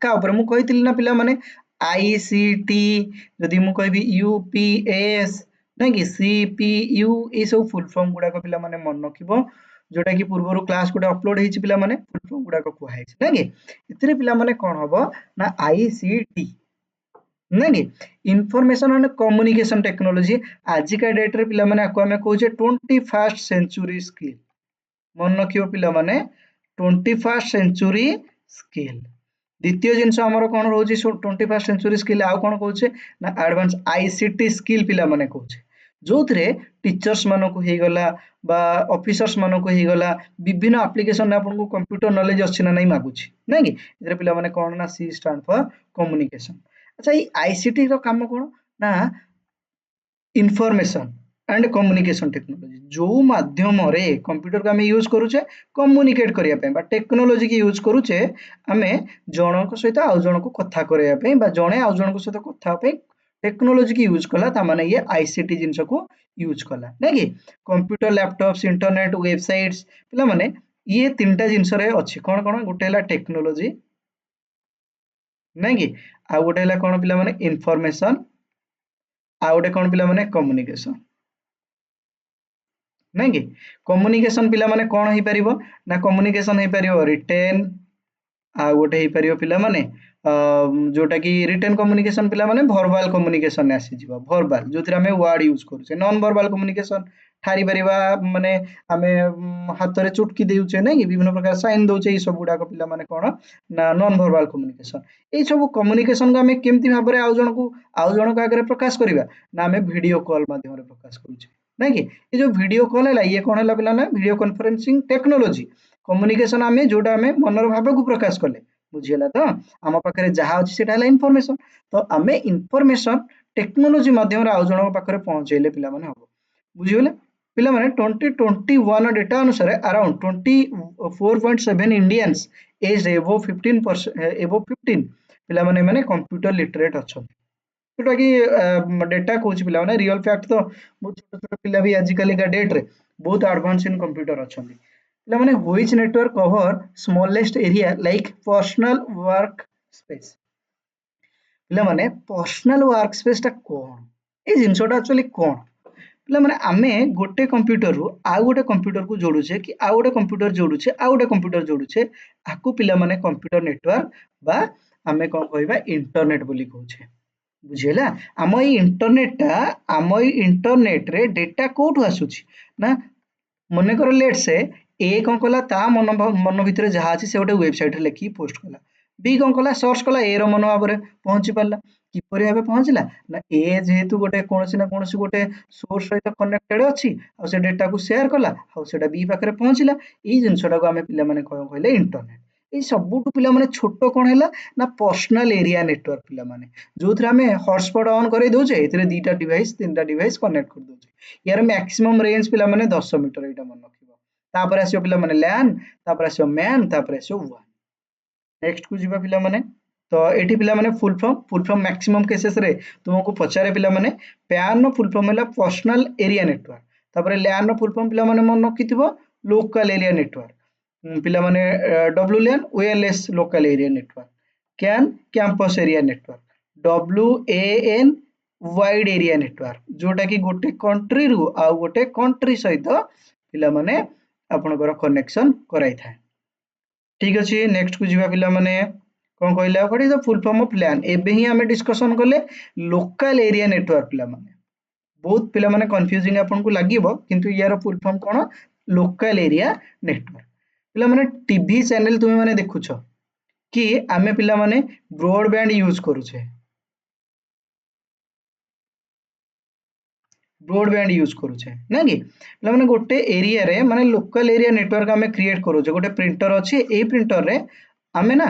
का ऊपर मु कहितिली ना पिला माने आईसीटी जदी मु कहबी यूपीएस नै कि सीपीयू ए सब फुल फॉर्म गुडा को पिला माने मन रखिबो जोटा कि पूर्वरु क्लास गुडा अपलोड हेछि पिला माने फुल फॉर्म गुडा को कुहा हेछि नै कि इतरे पिला माने कोन हबो ना आईसीटी नै कि इंफॉर्मेशन एंड कम्युनिकेशन टेक्नोलॉजी आज का डेट रे पिला माने आको हमें कहूचे 21st सेंचुरी स्किल मन रखियो पिला माने 21st सेंचुरी स्किल द्वितीय जिंस हमर कोन रहउची 21st सेंचुरी स्किल आ कोन कहूचे ना एडवांस आईसीटी स्किल पिला माने कहूचे जोथरे टीचर्स मानो को हे गला बा ऑफिसर्स मानो को हे गला विभिन्न एप्लीकेशन आपन को कंप्यूटर नॉलेज अछि ना नै मागुची नै कि इधर पिला माने कोन ना सी स्टैंड फॉर कम्युनिकेशन अच्छा ई आईसीटी रो काम कोन ना इंफॉर्मेशन एंड कम्युनिकेशन टेक्नोलॉजी जो माध्यम रे कंप्यूटर को हमें यूज करूचे कम्युनिकेट करिया पे बा टेक्नोलॉजी की यूज करूचे हमें जणक सहित आ जणक कथा करिया पे बा जणे आ जणक सहित कथा पे टेक्नोलॉजी की यूज कला ता माने ये आईसीटी जिंस को यूज कला नै कि कंप्यूटर लैपटॉप्स इंटरनेट वेबसाइट्स पिला माने ये तीनटा जिंस रे अछि कोन कोन गोटे हला टेक्नोलॉजी नै कि आ गोटे हला कोन पिला माने इंफॉर्मेशन आ गोटे कोन पिला माने कम्युनिकेशन नहीं कि कम्युनिकेशन पिला माने कोन हे परिबो ना कम्युनिकेशन हे परिबो रिटेन आ गोटे हे परिबो पिला माने जोटा कि रिटेन कम्युनिकेशन पिला माने वर्बल कम्युनिकेशन आसी जिवो वर्बल जोथिरा हमें वर्ड यूज करूचे नॉन वर्बल कम्युनिकेशन ठारी परिबा माने हमें हाथ रे चुटकी देउचे नै कि विभिन्न प्रकार साइन दोचे ई सब गुडा को पिला माने कोन ना नॉन वर्बल कम्युनिकेशन ए सब कम्युनिकेशन को हमें केमति भाबरे आउ जण को आगे प्रकाश करिबा ना हमें वीडियो कॉल माध्यम रे प्रकाश करूचे नहीं कि ये जो वीडियो कॉल है ये कौन है पिला ना वीडियो कॉन्फ्रेंसिंग टेक्नोलॉजी कम्युनिकेशन आमे जोटा आमे मनर भाव को प्रकाश कले बुझियला तो आम पाखरे जहा अछि सेटा हला इंफॉर्मेशन तो आमे इंफॉर्मेशन टेक्नोलॉजी माध्यम रे आउ जण पाखरे पहुंचैले पिला माने हबो बुझियले पिला माने 2021 डेटा अनुसार अराउंड 24.7 इंडियंस एज एबो 15 पिला माने कंप्यूटर लिटरेट अछन जोटा कि डेटा कहूँ पिला माने रियल फैक्ट तो बहुत छोट छोट पिला भी आजिकल का डेट रे बहुत एडवांस इन कंप्यूटर अछंती पिला माने which network cover smallest area like personal work space पिला माने पर्सनल वर्क स्पेस ता कोन ए जिंसटा एक्चुअली कोन पिला माने आमे गोटे कंप्यूटर रु आ गोटे कंप्यूटर को जोडुछे कि आ गोटे कंप्यूटर जोडुछे आ गोटे कंप्यूटर जोडुछे आकु पिला माने कंप्यूटर नेटवर्क बा आमे कोन कहबा इंटरनेट बोली कहूछे बुझेला आम इंटरनेट रे डेटा कोठु आसुची ना मने कर लेट से ए कोन कला ता मन भितर जहा अछि से गोटे वेबसाइट रे लिखि पोस्ट कला बी कोन कला सर्च कला ए रो मन भाबरे पहुंची परला किपरि भाबे पहुंचला ना ए जेहेतु गोटे कोनसी ना कोनसी गोटे सोर्स सहित कनेक्टेड अछि आ से डेटा को शेयर कला आ सेटा बी पाखरे पहुंचला ई जिंसटा को हमें पिला माने कहले इंटरनेट ए सबुटु पिला माने छोटो कोन हैला ना पर्सनल एरिया नेटवर्क पिला माने जोथरे हमें हॉटस्पॉट ऑन करे दोचे एतरे दीटा डिवाइस तीनटा डिवाइस कनेक्ट कर दोचे यार मैक्सिमम रेंज पिला माने 10 मीटर एटा मन रखिबो तापर आसियो पिला माने लैन तापर आसियो मैन तापर आसियो वन नेक्स्ट को जिबा पिला माने तो एठी पिला माने फुल फॉर्म मैक्सिमम केसेस रे तुमको पचारे पिला माने PAN नो फुल फॉर्म हैला पर्सनल एरिया नेटवर्क तापर LAN नो फुल फॉर्म पिला माने मन रखिथिबो लोकल एरिया नेटवर्क पिला माने WLAN wireless local area network CAN campus area network WAN wide area network जोटा कि गोटे कंट्री रु आ गोटे कंट्री सहित पिला माने आपनकर कनेक्शन कराई थाए ठीक अछि नेक्स्ट को जीवा पिला माने कौन कहला what is the full form of LAN एबे ही हमें डिस्कशन कले लोकल एरिया नेटवर्क पिला माने बहुत पिला माने कंफ्यूजिंग आपन को लागिवो किंतु यार फुल फॉर्म कोन लोकल एरिया नेटवर्क पिला माने टीवी चैनल तुमे माने देखुछो कि आमे पिला माने ब्रॉडबैंड यूज करूछे ब्रॉडबैंड यूज करूछे ना कि पिला माने गोटे एरिया रे माने लोकल एरिया नेटवर्क आमे क्रिएट करूछे गोटे प्रिंटर अछि ए प्रिंटर रे आमे ना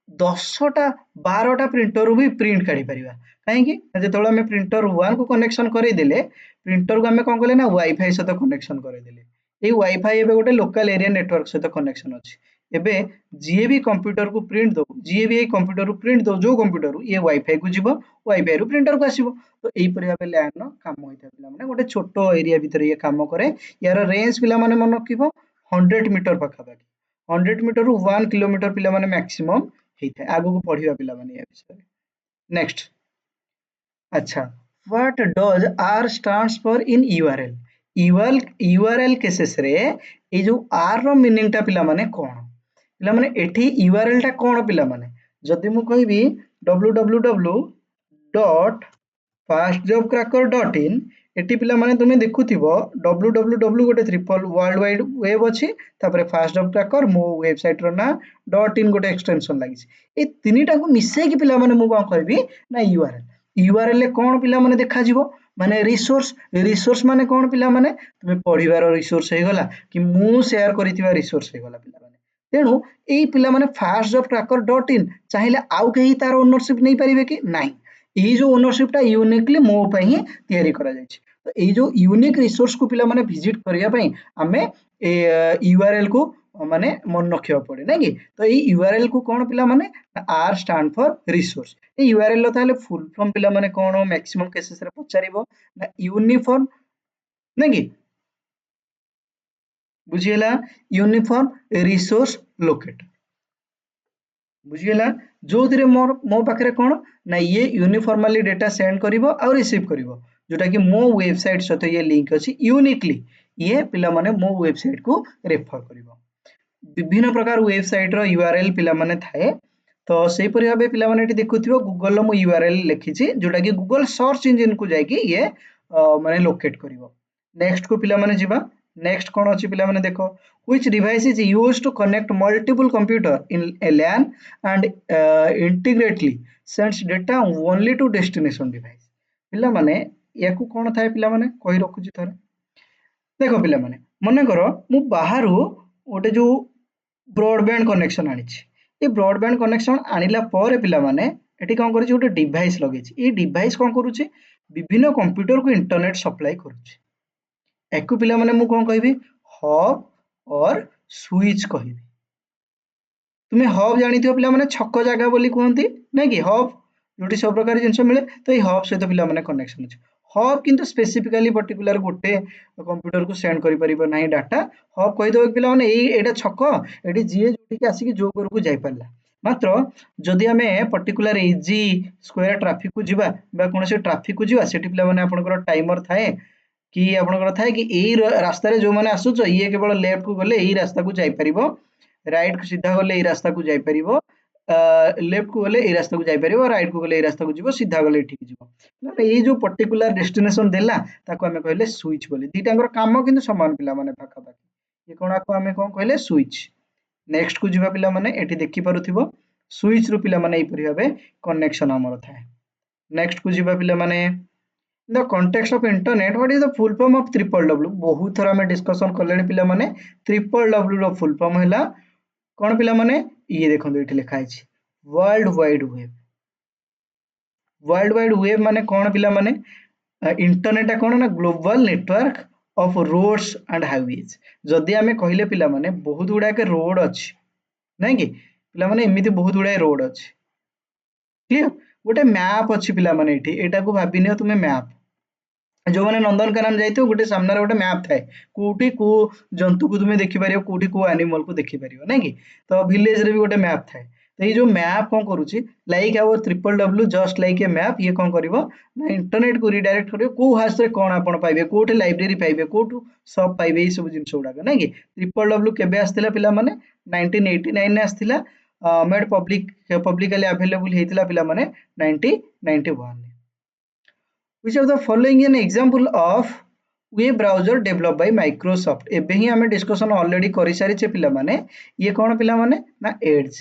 10टा 12टा प्रिंटर भी प्रिंट काढी परिबा काहे कि जेतोळे आमे प्रिंटर 1 को कनेक्शन करै देले प्रिंटर को आमे कोन कले ना वाईफाई सहित कनेक्शन करै देले ए वाईफाई एबे गोटे लोकल एरिया नेटवर्क सहित कनेक्शन अछि एबे जीए भी कंप्यूटर को प्रिंट दो जीए भी कंप्यूटर को प्रिंट दो जो कंप्यूटर ये वाईफाई को जीवो वाईफाई रु प्रिंटर को आसीबो तो एई परि भाबे LAN नो काम होइता पिला माने गोटे छोटो एरिया भीतर ये काम करे यार रेंज पिला माने मन रखिबो 100 मीटर पाखा पाखी 100 मीटर रु 1 किलोमीटर पिला माने मैक्सिमम हेइता आगु को पढिबा पिला माने या विषय नेक्स्ट अच्छा what does R stands for in URL cases रे ए जो R रो मीनिंग टा पिला माने कोन पिला माने एठी URL टा कोन पिला माने जदि मु कहबी www.fastjobcracker.in एटी पिला माने तुमे देखुथिबो www गोटे ट्रिपल वर्ल्ड वाइड वेब अछि तापरे फास्ट जॉब क्रैकर मो वेबसाइट रो ना .in गोटे एक्सटेंशन लागिस ए तीनीटा को मिसे कि पिला माने मु कोन कहबी ना URL ले कोन पिला माने देखा जिवो माने रिसोर्स माने कोन पिला माने तुमे पढिबार रिसोर्स हे गला कि मु शेयर करितिबा रिसोर्स हे गला पिला माने तेनु एई पिला माने fastjobcracker.in चाहिले आउ केही तार ओनरशिप नै परिबे कि नाही एई जो ओनरशिप टा यूनिकली मो पई ही तयारी करा जायछि तो एई जो यूनिक रिसोर्स को पिला माने विजिट करिया पई हमें ए URL को माने मन रखियो पड़े नै कि तो एई URL को कोन पिला माने R stand for resource A URL लो ताले फुल फॉर्म पिला माने कोन मैक्सिमम केसेस रे पचारिबो ना यूनिफॉर्म नै कि बुझियला यूनिफॉर्म रिसोर्स लोकेटर बुझियला जो थिरे मोर मो पाखरे कोन ना ये यूनिफॉर्मली डाटा सेंड करिवो और रिसीव करिवो जोटा कि मो वेबसाइट सहित ये लिंक अछि यूनिकली ये पिला माने मो वेबसाइट को रेफर करिवो विभिन्न प्रकार वेबसाइट रो URL पिला माने थाए तो सेही परि भाबे पिला माने एटी देखुथिबो गूगल रो मो URL लिखिछि जोटा कि गूगल सर्च इंजन को जाय कि ये माने लोकेट करिवो नेक्स्ट को पिला माने जिबा नेक्स्ट कोन अछि पिला माने देखो which device is used to connect multiple computer in a LAN and integrately sends data only to destination device पिला माने याकू कोन थाए पिला माने कहि रखुछि थरे देखो पिला माने मने करो मु बाहरु ओटे जो ब्रॉडबैंड कनेक्शन आनिछि ए ब्रॉडबैंड कनेक्शन आनिला पर पिला माने एटी कोन करिछि ओटे डिवाइस लगेछि ए डिवाइस कोन करूछि विभिन्न कंप्यूटर को इंटरनेट सप्लाई करूछि एकु पिला माने मु कोन कहबी हब और स्विच कहबी तुमे हब जानिथियो पिला माने छक्क जागा बोली कहंती नै कि हब जोटी सब प्रकार जिंस मिले तो ए हब सहित पिला माने कनेक्शन अछि हब किंतु स्पेसिफिकली पर्टिकुलर गोटे कंप्यूटर को सेंड करि परिबो नाही डाटा हब कहि दो पिला माने एटा छक्क एटी जीए जोटी के आसी कि जो घर को जाई परला मात्र जदि हमें पर्टिकुलर एजी स्क्वायर ट्रैफिक को जिबा बा कोनसे ट्रैफिक को जिबा सेटी पिला माने आपनकर टाइमर थाए कि आपनकर थाए कि एई रास्ता रे जो माने आसुचो ये केवल लेफ्ट को गले एई रास्ता को जाई परिबो राइट को सीधा गले एई रास्ता को जाई परिबो लेफ्ट को गले एई रास्ता को जाई परिबो राइट को गले एई रास्ता को जिवो सीधा गले ठीक जिवो माने एई जो पर्टिकुलर डेस्टिनेशन देला ताको हमें कहले स्विच बोली दीटांगर काम किंतु समान पिला माने पाखा पाखी ये कोना को हमें कोन कहले स्विच नेक्स्ट को जिबा पिला माने एठी देखि पारुथिबो स्विच रु पिला माने एई परि भाबे कनेक्शन हमर थाए नेक्स्ट को जिबा पिला माने the context of internet what is the full form of triple W बहुत थरा में डिस्कशन करले पिला माने ट्रिपल डब्ल्यू रो फुल फॉर्म हैला कोन पिला माने ये देखंदो एठी लिखा अछि वर्ल्ड वाइड वेब माने कोन पिला माने इंटरनेट कोन ना global network of roads and highways जदि हमें कहले पिला माने बहुत गुडा के रोड अछि नै कि पिला माने एमिति बहुत गुडा रोड अछि क्लियर गोटे मैप अच्छी पिला माने एटा को भाबी नियो तुमे मैप जो मैंने नंदनकानन जाइए गोटे सामने गोटे मैप थाए कोठी को जंतु को तुम्हें देखिपार कोठी को एनिमल को देखिपार ना कि तो विलेज रे भी गोटे मैप थाए तो ये जो मैप कौन करुच्ची like our www just like a map ये कौन करिवो ना इंटरनेट को रिडायरेक्ट करिवो को हास रे कोन आपण पाइबे कोठे लाइब्रेरी पाइबे कोठू सब पाइबे ये सब जिंस गुडा ना कि www केबे आस्थिला पिला माने 1989 ने आस्थिला मेड पब्लिकली अवेलेबल हेतिला पिला माने 1991 Which of the following an example of web browser developed by Microsoft एबे ही हमें डिस्कशन ऑलरेडी करि सारिचे पिला माने ये कोन पिला माने ना एड्ज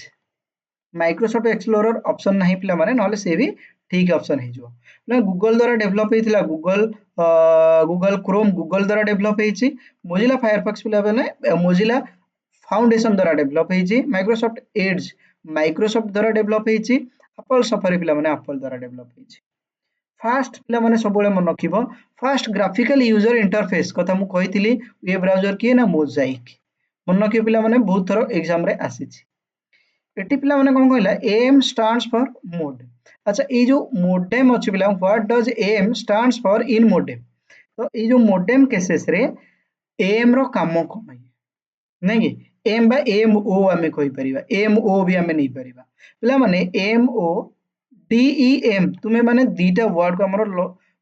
माइक्रोसॉफ्ट एक्सप्लोरर ऑप्शन नहीं पिला माने नले से भी ठीक ऑप्शन हे जो ना गूगल द्वारा डेवलप हेतिला गूगल क्रोम गूगल द्वारा डेवलप हेछि मोजिला फायरफॉक्स पिला माने मोजिला फाउंडेशन द्वारा डेवलप हेछि माइक्रोसॉफ्ट एड्ज माइक्रोसॉफ्ट द्वारा डेवलप हेछि एप्पल सफारी पिला माने एप्पल द्वारा डेवलप हेछि फास्ट पिला माने सबले मन रखिबो फास्ट ग्राफिकल यूजर इंटरफेस कथा मु कहितली वेब ब्राउजर किए ना मोजाइक मन रखियो पिला माने बहुत थरो एग्जाम रे आसीछि एटी पिला माने कोन कहला एम स्टैंड्स फॉर मोड अच्छा ये जो मोडेम अछि पिला what does M stands for in modem तो ये जो मोडेम केसेस रे एम रो काम कोन नै कि एम बा एम ओ हमें कहि परिबा एम ओ भी हमें नहीं परिबा पिला माने एम ओ डीईएम तुम्हें माने दीटा वर्ड को हमर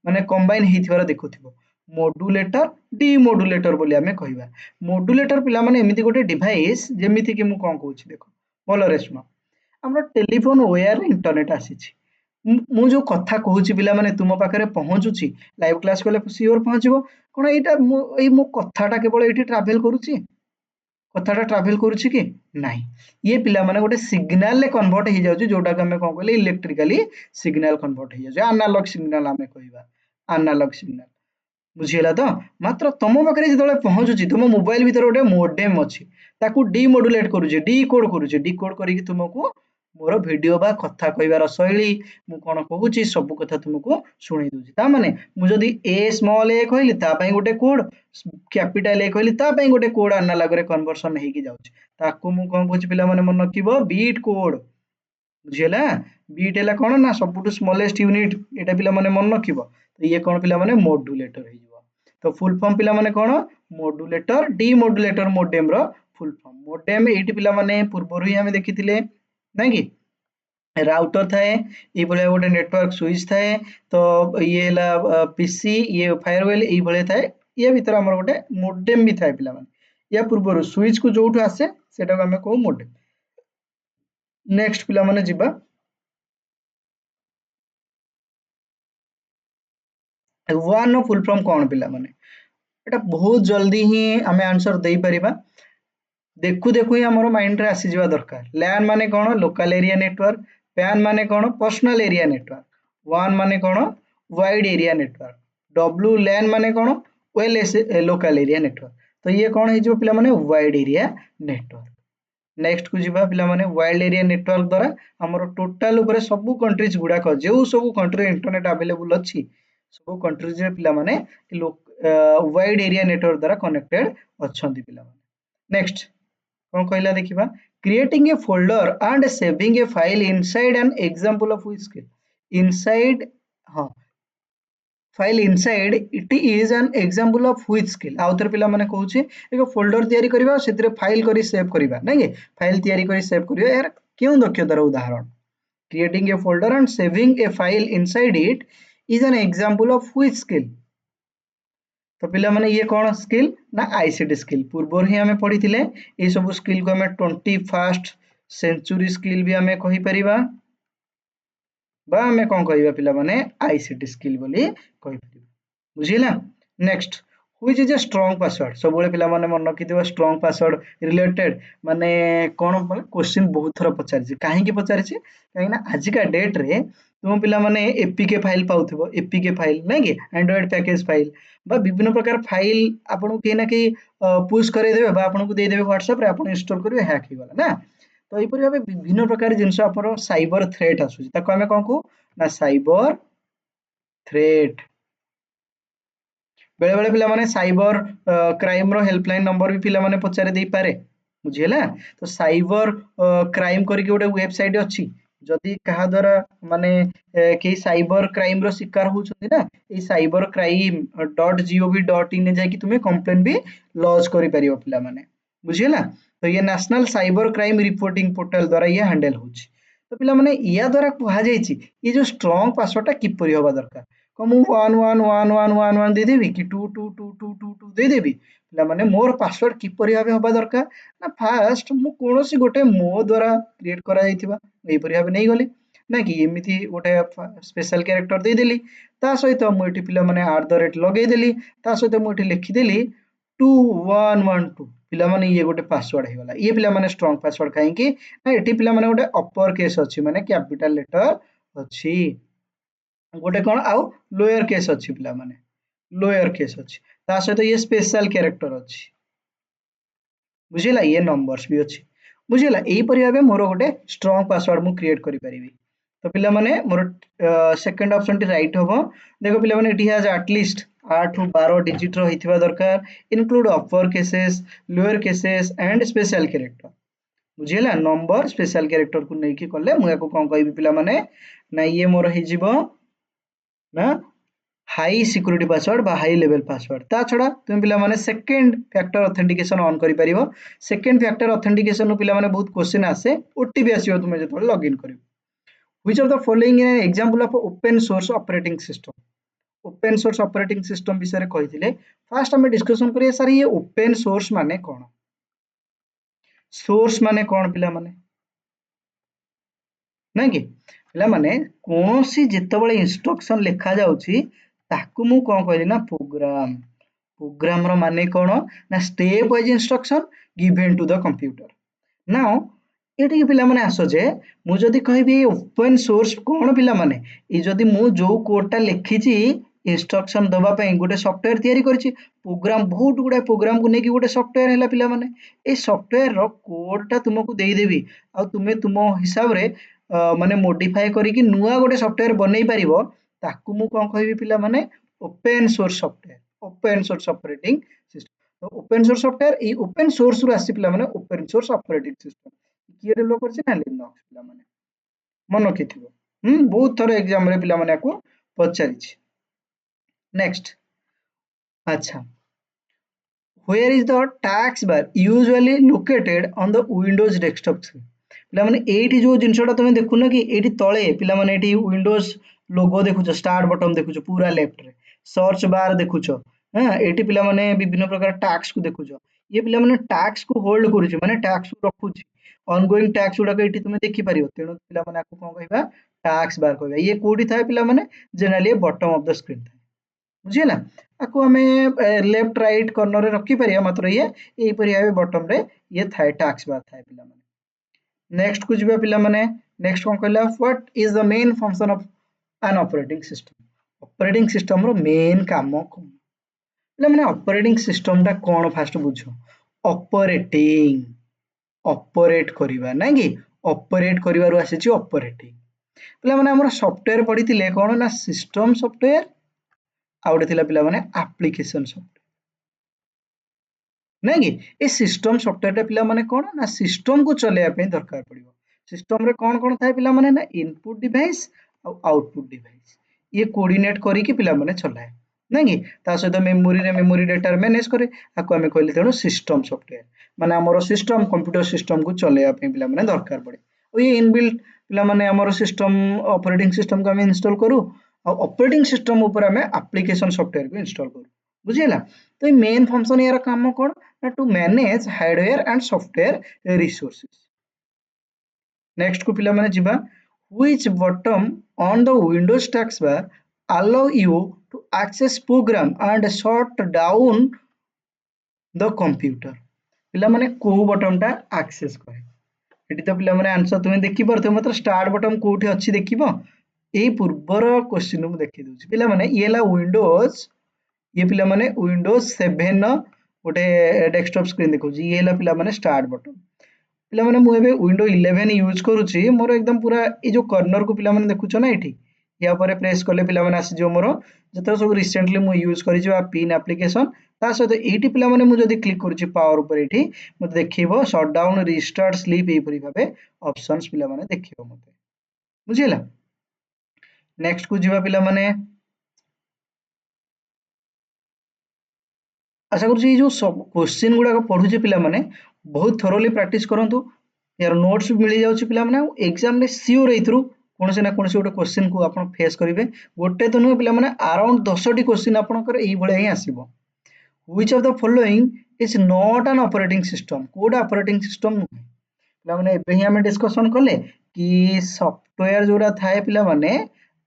माने कंबाइन हेथिबार देखुथिबो मॉड्यूलेटर डीमॉड्यूलेटर बोली हमें कहिबा मॉड्यूलेटर पिला माने एमिति गोटे डिवाइस जेमिति कि मु कोन कहूची देखो बोलो रेशमा हमर टेलीफोन वायर इंटरनेट आसीची मु जो कथा कहूची पिला माने तुम पाखरे पहुंचुची लाइव क्लास कोले सियोर पहुंचबो कोन एटा मु कथाटा केवल एठी ट्रैवल करूची कथाटा ट्रैवल करूची कि नाही ये पिला माने गोटे सिग्नल ले कन्वर्ट हो जाउची जोटा के हमें कोन कहले इलेक्ट्रिकली सिग्नल कन्वर्ट हो जाउची एनालॉग सिग्नल हमें कहबा एनालॉग सिग्नल बुझिला तो मात्र तुम पाखरे जतले पहुंचुची तुम मोबाइल भीतर गोटे मोडेम अछि ताकू डीमॉड्यूलेट करूची डीकोड करी तुमको मोर वीडियो बा कथा कहबार शैली मु कोन कहूची सब कथा तुमको सुनै दोची ता माने मु जदी ए स्मॉल ए कहली ता पई गोटे कोड कैपिटल ए कहली ता पई गोटे कोड एनालॉग रे कन्वर्सन हेकी जाउची ताकू मु कोन कहूची पिला माने मन रखिबो बीट कोड बुझिला बीट हैला कोन ना सबटु स्मॉलेस्ट यूनिट एटा पिला माने मन रखिबो तो ये कोन पिला माने मॉड्यूलेटर हे जिवो तो फुल फॉर्म पिला माने कोन मॉड्यूलेटर डीमॉड्यूलेटर मोडेम रो फुल फॉर्म मोडेम एटी पिला माने पूर्वरु ही हमें देखिथिले नै कि राउटर थाए ये भले गोटे नेटवर्क स्विच थाए तो ये ला पीसी ये फायरवेल ये भले थाए ये भीतर हमर गोटे मोडेम भी थाए पिला माने या पूर्वरु स्विच को जोठु आसे सेटा को हमें को मोडेम नेक्स्ट पिला माने जिबा वन फुल फॉर्म कौन पिला माने एटा बहुत जल्दी ही हमें आंसर दे परिबा देखु देखु ही हमर माइंड रे आसी जिवा दरकार लैन माने कोन लोकल एरिया नेटवर्क पैन माने कोन पर्सनल एरिया नेटवर्क वन माने कोन wide area network W LAN माने कोन वेल लोकल एरिया नेटवर्क तो ये कोन हे जो पिला माने वाइड एरिया नेटवर्क नेक्स्ट को जिबा पिला माने वाइड एरिया नेटवर्क द्वारा हमर टोटल ऊपर सब कंट्रीज गुडा को जेउ सब कंट्री इंटरनेट अवेलेबल अछि सब कंट्रीज रे पिला माने वाइड एरिया नेटवर्क द्वारा कनेक्टेड अछंती पिला माने नेक्स्ट कौन कहला देखिबा creating a folder and saving a file inside an example of which skill inside हां file inside it is an example of which skill आउतर पिला माने कहूची एक फोल्डर तयारी करबा सेतरे फाइल करी सेव करबा नै कि फाइल तयारी करी सेव करबा यार केउ दक्षतार उदाहरण creating a folder and saving a file inside it is an example of which skill तो पिला माने ये कौन स्किल ना आईसीटी स्किल पूर्व ही हमें पढ़ी थिले ये सब स्किल को हमें 21st सेंचुरी स्किल भी हमें कहि परिबा बा हमें कौन कहिबा पिला माने आईसीटी स्किल बोली कहि परिबा बुझिला next which is a strong password सब बेले पिला माने मन रखि देबा स्ट्रांग पासवर्ड रिलेटेड माने कोन क्वेश्चन बहुत थरा पचारि छै काहे की पचारि छै काहे ना आज का डेट रे तुम पिला माने एपीके फाइल पाउथिबो एपीके फाइल नै कि एंड्रॉइड पैकेज फाइल बा विभिन्न प्रकार फाइल आपन के ना कि पुश करे देबे बा आपन को दे देबे व्हाट्सएप रे आपन इंस्टॉल करबे हैक ही वाला ना तो एपरि भाबे विभिन्न प्रकार जिंस आपन साइबर थ्रेट आसु ताको हमें कोन को ना साइबर थ्रेट बेले बेले पिला माने साइबर क्राइम रो हेल्पलाइन नंबर भी पिला माने पचारे दे पारे बुझिला तो साइबर क्राइम करी के गोटे वेबसाइट अछि जदि कहा द्वारा माने कई साइबर क्राइम रो शिकार होउछन्ती ना ए साइबर क्राइम .gov.in जाके तुमे कंप्लेन भी लॉन्च करि परियो पिला माने बुझिला। तो ये national cyber crime reporting portal द्वारा ये हैंडल होछि। तो पिला माने या द्वारा कहा जायछि ये जो स्ट्रांग पासवर्ड टा किपरि होबा दरकार को मु 111111 दे देबी कि 222222 दे देबी पिला माने मोर पासवर्ड किपरि भाबे होबा दरकार ना फास्ट मु कोनोसी गोटे मो द्वारा क्रिएट करा जायथिबा एई परि भाबे नै गली ना कि एमिति गोटे स्पेशल कैरेक्टर दे देली ता सहित मु एठी पिला माने @ लगेई देली ता सहित मु एठी लिखि देली 2112 पिला माने ये गोटे पासवर्ड हे गला ये पिला माने स्ट्रांग पासवर्ड काहे कि ना एठी पिला माने गोटे अपर केस अछि माने कैपिटल लेटर अछि गोटे कोन आउ लोअर केस अछि पिला माने लोअर केस अछि ता सहित ये स्पेशल कैरेक्टर अछि बुझिला ये नंबर्स भी अछि बुझिला एई परि भाबे मोर गोटे स्ट्रांग पासवर्ड मु क्रिएट करि परिबी। तो पिला माने मोर सेकंड ऑप्शन टी राइट होबो देखो पिला माने एटी हैज एटलीस्ट 8 ରୁ 12 डिजिट रो हितबा दरकार include upper cases lower cases and special character बुझिला नंबर स्पेशल कैरेक्टर को नै कि करले मु याको कोन कहबी पिला माने ना ये मोर हि जिवो ना हाई सिक्योरिटी पासवर्ड बा हाई लेवल पासवर्ड ता छडा तुम पिला माने सेकंड फैक्टर ऑथेंटिकेशन ऑन करि परिबो सेकंड फैक्टर ऑथेंटिकेशन नु पिला माने बहुत क्वेश्चन आसे ओटीपी आसीबो तुमे जतोले लॉगिन करिवो which of the following is an example of open source operating system open source operating system विषय कहिथिले फास्ट हमें डिस्कशन करिए सर ये ओपन सोर्स माने कोन सोर्स माने कोन पिला माने ना कि पिला माने कोनोसी जेतबेले इंस्ट्रक्शन लिखा जाउची ताकू मु कोन कहली ना प्रोग्राम प्रोग्राम रो माने कोन ना stepwise instruction given to the computer now एटी पिला माने आसो जे मु जदी कहबी ओपन सोर्स कोन पिला माने ए जदी मु जो कोड टा लिखिची इंस्ट्रक्शन दबा पई गोटे सॉफ्टवेयर तयारी करछि प्रोग्राम बहुत गुडा प्रोग्राम को नेकी गोटे सॉफ्टवेयर हैला पिला माने ए सॉफ्टवेयर रो कोड टा तुमको देई देबी आ तुमे तुमो हिसाब रे माने मॉडिफाई करी कि नुआ गोटे सॉफ्टवेयर बनै परिबो ताकू मु कोन कहबी पिला माने open source software open source operating system तो ओपन सोर्स सॉफ्टवेयर ई ओपन सोर्स रु आसी पिला माने ओपन सोर्स ऑपरेटिंग सिस्टम किए डेवलप करछि ना लिनक्स पिला माने मन रखिथिबो बहुत थोर एग्जाम रे पिला माने को पचारिछि नेक्स्ट अच्छा where is the tax bar usually located on the windows desktop screen पिला माने एठी जो जिंसटा तुमे देखु ना कि एठी तळे पिला माने एठी विंडोज लोगो देखुछो स्टार्ट बटन देखुछो पूरा लेफ्ट रे सर्च बार देखुछो हां एठी पिला माने विभिन्न प्रकार टैक्स को देखुछो ये पिला माने टैक्स को होल्ड करूछि माने टैक्स को रखुछि ऑनगोइंग टैक्स उडा एठी तुमे देखि परियो तेनो पिला माने आको कोन कहबा टैक्स बार कहबा ये कोडी थाए पिला माने generally bottom of the screen थाए बुझिला आको हमें लेफ्ट राइट कॉर्नर रे रखि परिया मात्र ये एई परि आबे बॉटम रे ये थाए टैक्स बार थाए पिला माने नेक्स्ट को जिबा पिला माने नेक्स्ट कोन कहला what is the main function of an operating system रो मेन काम कोन पिला माने ऑपरेटिंग सिस्टम ता कोन फास्ट बुझो ऑपरेटिंग ऑपरेट करिवा ना कि ऑपरेट करिवारु आसीची ऑपरेटिंग पिला माने हमर सॉफ्टवेयर पढितिले कोन ना सिस्टम सॉफ्टवेयर आउटे थिला पिला माने एप्लीकेशन सॉफ्टवेयर नहीं कि ए सिस्टम सॉफ्टवेयर टा पिला माने कोन ना सिस्टम को चलेया पे दरकार पड़िबो सिस्टम रे कोन कोन थाए पिला माने ना इनपुट डिवाइस और आउटपुट डिवाइस ये कोऑर्डिनेट करी कि पिला माने चलाए नहीं कि ता सहित मेमोरी रे मेमोरी डाटा मैनेज करे आको हमें कहले तेनो सिस्टम सॉफ्टवेयर माने हमरो सिस्टम कंप्यूटर सिस्टम को चलेया पे पिला माने दरकार पड़े ओ ये इनबिल्ट पिला माने हमरो सिस्टम ऑपरेटिंग सिस्टम को हम इंस्टॉल करू और ऑपरेटिंग सिस्टम ऊपर हमें एप्लीकेशन सॉफ्टवेयर को इंस्टॉल करू बुझिला तो मेन फंक्शन यार काम कोन to manage hardware and software resources next को पिला माने जिबा which button on the windows taskbar allow you to access program and shut down the computer पिला माने को बटन टा एक्सेस करे एटी तो पिला माने आंसर तुमे देखि परथो मात्र स्टार्ट बटन कोठी अछि देखिबो एई पूर्वर क्वेश्चन मु देखि दोछि पिला माने येला विंडोज ये पिला माने विंडोज 7 गोटे डेस्कटॉप स्क्रीन देखो ये हला पिला माने स्टार्ट बटन पिला माने मु एबे विंडो 11 यूज करूची मोर एकदम पूरा ए जो कॉर्नर को पिला माने देखुछो ना एठी या परे प्रेस करले पिला माने आसी जो मोर जतरा सब रिसेंटली मु यूज करी जो पिन एप्लीकेशन ता सहित एठी पिला माने मु जदी क्लिक करूची पावर ऊपर एठी मते देखिबो शट डाउन रिस्टार्ट स्लीप ए परि भाबे ऑप्शंस पिला माने देखिबो मते बुझिला नेक्स्ट को जीवा पिला माने आशा करूँ ये जो सब क्वेश्चन गुड़ाक पढ़ुचे पिला माने बहुत थोरोली प्रैक्टिस करंतु यार नोट्स भी मिल जाउची पिला माने एग्जाम रे सियोर एथरू कोनसे ना कोनसे गोटे क्वेश्चन को आपण फेस करिवे गोटे तो नुहे पिला माने अराउंड 10 टी क्वेश्चन आपनकर एई भळे ही आसीबो which of the following is not an operating system code operating system नुहे पिला माने एबे ही हमें डिस्कशन कले कि सॉफ्टवेयर जोड़ा थाए पिला माने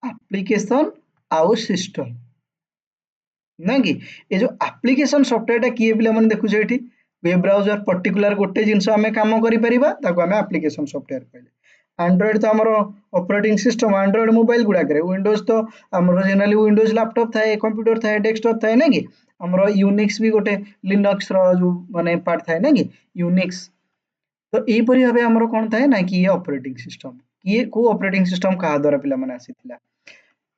एप्लीकेशन आउ सिस्टम ना कि ये जो एप्लीकेशन सॉफ्टवेयर किए पिला माने देखु जेठी वेब ब्राउजर पर्टिकुलर गोटे जिनस आमे काम करि परिबा ताको आमे एप्लीकेशन सॉफ्टवेयर कहले एंड्रॉइड तो हमर ऑपरेटिंग सिस्टम एंड्रॉइड मोबाइल गुडा करे विंडोज तो हमर जनरली विंडोज लैपटॉप थाए कंप्यूटर थाए डेस्कटॉप थाए ना कि हमर यूनिक्स भी गोटे लिनक्स रो जो माने पार्ट थाए ना कि यूनिक्स तो एई परि भाबे हमर कोन थाए ना कि ये ऑपरेटिंग सिस्टम ये को ऑपरेटिंग सिस्टम कहा द्वारा पिला माने आसीथिला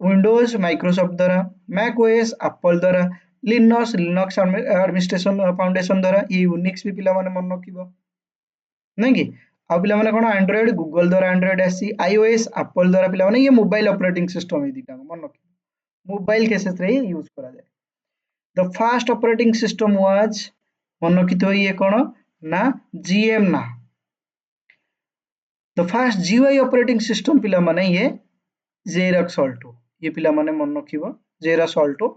विंडोज माइक्रोसॉफ्ट द्वारा मैक ओएस एप्पल द्वारा लिनक्स एडमिनिस्ट्रेशन फाउंडेशन द्वारा ये यूनिक्स भी पिला माने मन रखिबो नहीं कि आ पिला माने कोन एंड्रॉइड गूगल द्वारा एंड्रॉइड आसी आईओएस एप्पल द्वारा पिला माने ये मोबाइल ऑपरेटिंग सिस्टम है दीटा मन रखिबो मोबाइल केसेस रे यूज करा जाए the first operating system was मन रखितो ये कोन ना जीएम ना the first GUI operating system पिला माने ये जेरक्स ऑल्टो ये पिला माने मन रखिबो जेरक्स ऑल्टो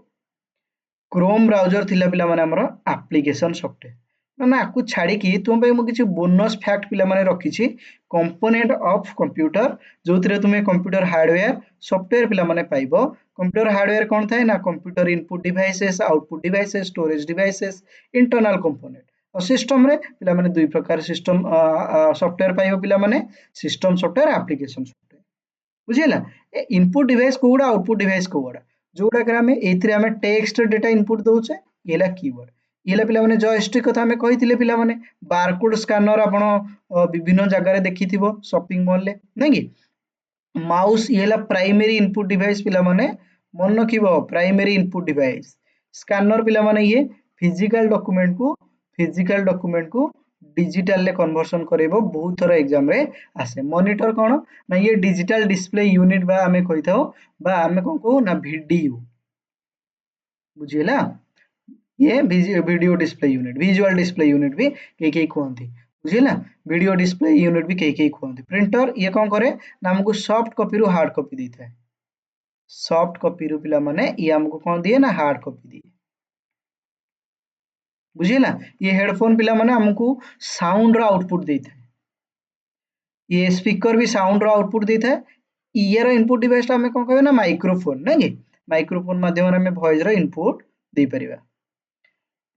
क्रोम ब्राउजर थिला पिला माने हमर एप्लीकेशन सॉफ्टवेयर ना आकु छाड़ी कि तुम पे मु किछि बोनस फैक्ट पिला माने रखी छी कंपोनेंट ऑफ कंप्यूटर जोथिरे तुमे कंप्यूटर हार्डवेयर सॉफ्टवेयर पिला माने पाइबो कंप्यूटर हार्डवेयर कोन थाए ना computer input devices output devices storage devices internal component और सिस्टम रे पिला माने दुई प्रकार सिस्टम सॉफ्टवेयर पाइबो पिला माने सिस्टम सॉफ्टवेयर एप्लीकेशन सॉफ्टवेयर बुझिला इनपुट डिवाइस कोडा आउटपुट डिवाइस कोडा जोड़ा कर हमें एथिरे हमें टेक्स्ट डेटा इनपुट दोचे येला कीवर्ड येला पिला माने जॉयस्टिक कथा हमें कहिथिले पिला माने बारकोड स्कैनर आपण विभिन्न जगह रे देखिथिबो शॉपिंग मॉल ले नै कि माउस येला प्राइमरी इनपुट डिवाइस पिला माने मन रखिबो प्राइमरी इनपुट डिवाइस स्कैनर पिला माने ये फिजिकल डॉक्यूमेंट को डिजिटल ले कन्वर्सन करेबो बहुत थोड़ा एग्जाम रे आसे मॉनिटर कोन ना ये डिजिटल डिस्प्ले यूनिट बा हमें कहिथाओ बा हमें कोन को ना वीडियो बुझिला ये video display unit visual display unit भी कई कहती बुझिला वीडियो डिस्प्ले यूनिट भी कई कहती प्रिंटर ये कौन करे ना हमको सॉफ्ट कॉपी रु हार्ड कॉपी देता है सॉफ्ट कॉपी रु पिला माने ये हमको कौन दिए ना हार्ड कॉपी दिए बुझिला ये हेडफोन पिला माने हमको साउंड रो आउटपुट देता है ये स्पीकर भी साउंड रो आउटपुट देता है ईयर इनपुट डिवाइस टा हमें कौन कहबे ना माइक्रोफोन ना कि माइक्रोफोन माध्यम रे हमें वॉइस रो इनपुट दे परिबा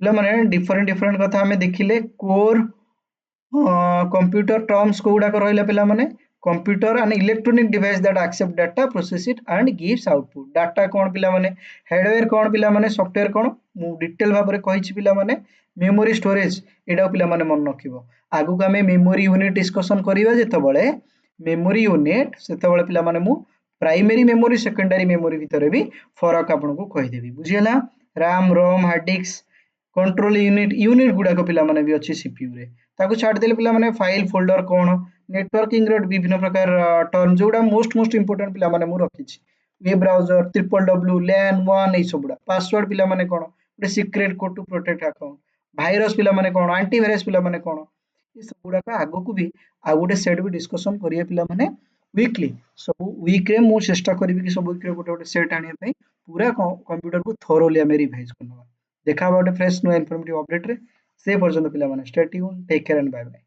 पिला माने डिफरेंट डिफरेंट कथा हमें देखिले कोर कंप्यूटर टर्म्स को गुडा रहिला पिला माने computer and electronic device that accept data process it and gives output data कोन पिला माने हार्डवेयर कोन पिला माने सॉफ्टवेयर कोन मु डिटेल भाबरे कहिछि पिला माने मेमोरी स्टोरेज एडा पिला माने मन रखिबो आगु को हमें मेमोरी यूनिट डिस्कशन करिवा जेतबळे मेमोरी यूनिट सेतबळे पिला माने मु प्राइमरी मेमोरी सेकेंडरी मेमोरी भितरे भी फरक आपन को कहि देबी बुझियला RAM ROM hard disk control unit गुडा को पिला माने भी अछि सीपीयू रे ताको छाड़ देले पिला माने फाइल फोल्डर कोन नेटवर्किंग रे विभिन्न प्रकार टर्म जोडा मोस्ट इंपोर्टेंट पिला माने मु रखी छी वेब ब्राउजर www LAN 1 ए सबुडा पासवर्ड पिला माने कोन गोटे secret code to protect account virus पिला माने कोन एंटीवायरस पिला माने कोन ये सबुडा का आगो को भी आ गोटे सेट भी डिस्कशन करिए पिला माने वीकली सब वीक रे मु चेष्टा करबी कि सब वीक रे गोटे गोटे सेट आनिया पई पूरा कंप्यूटर को थोरोली हमें रिवाइज करनवा देखा गोटे फ्रेश नो इन्फॉर्मेटिव अपडेट रे से पर्यंत पिला माने stay tune take care and bye bye.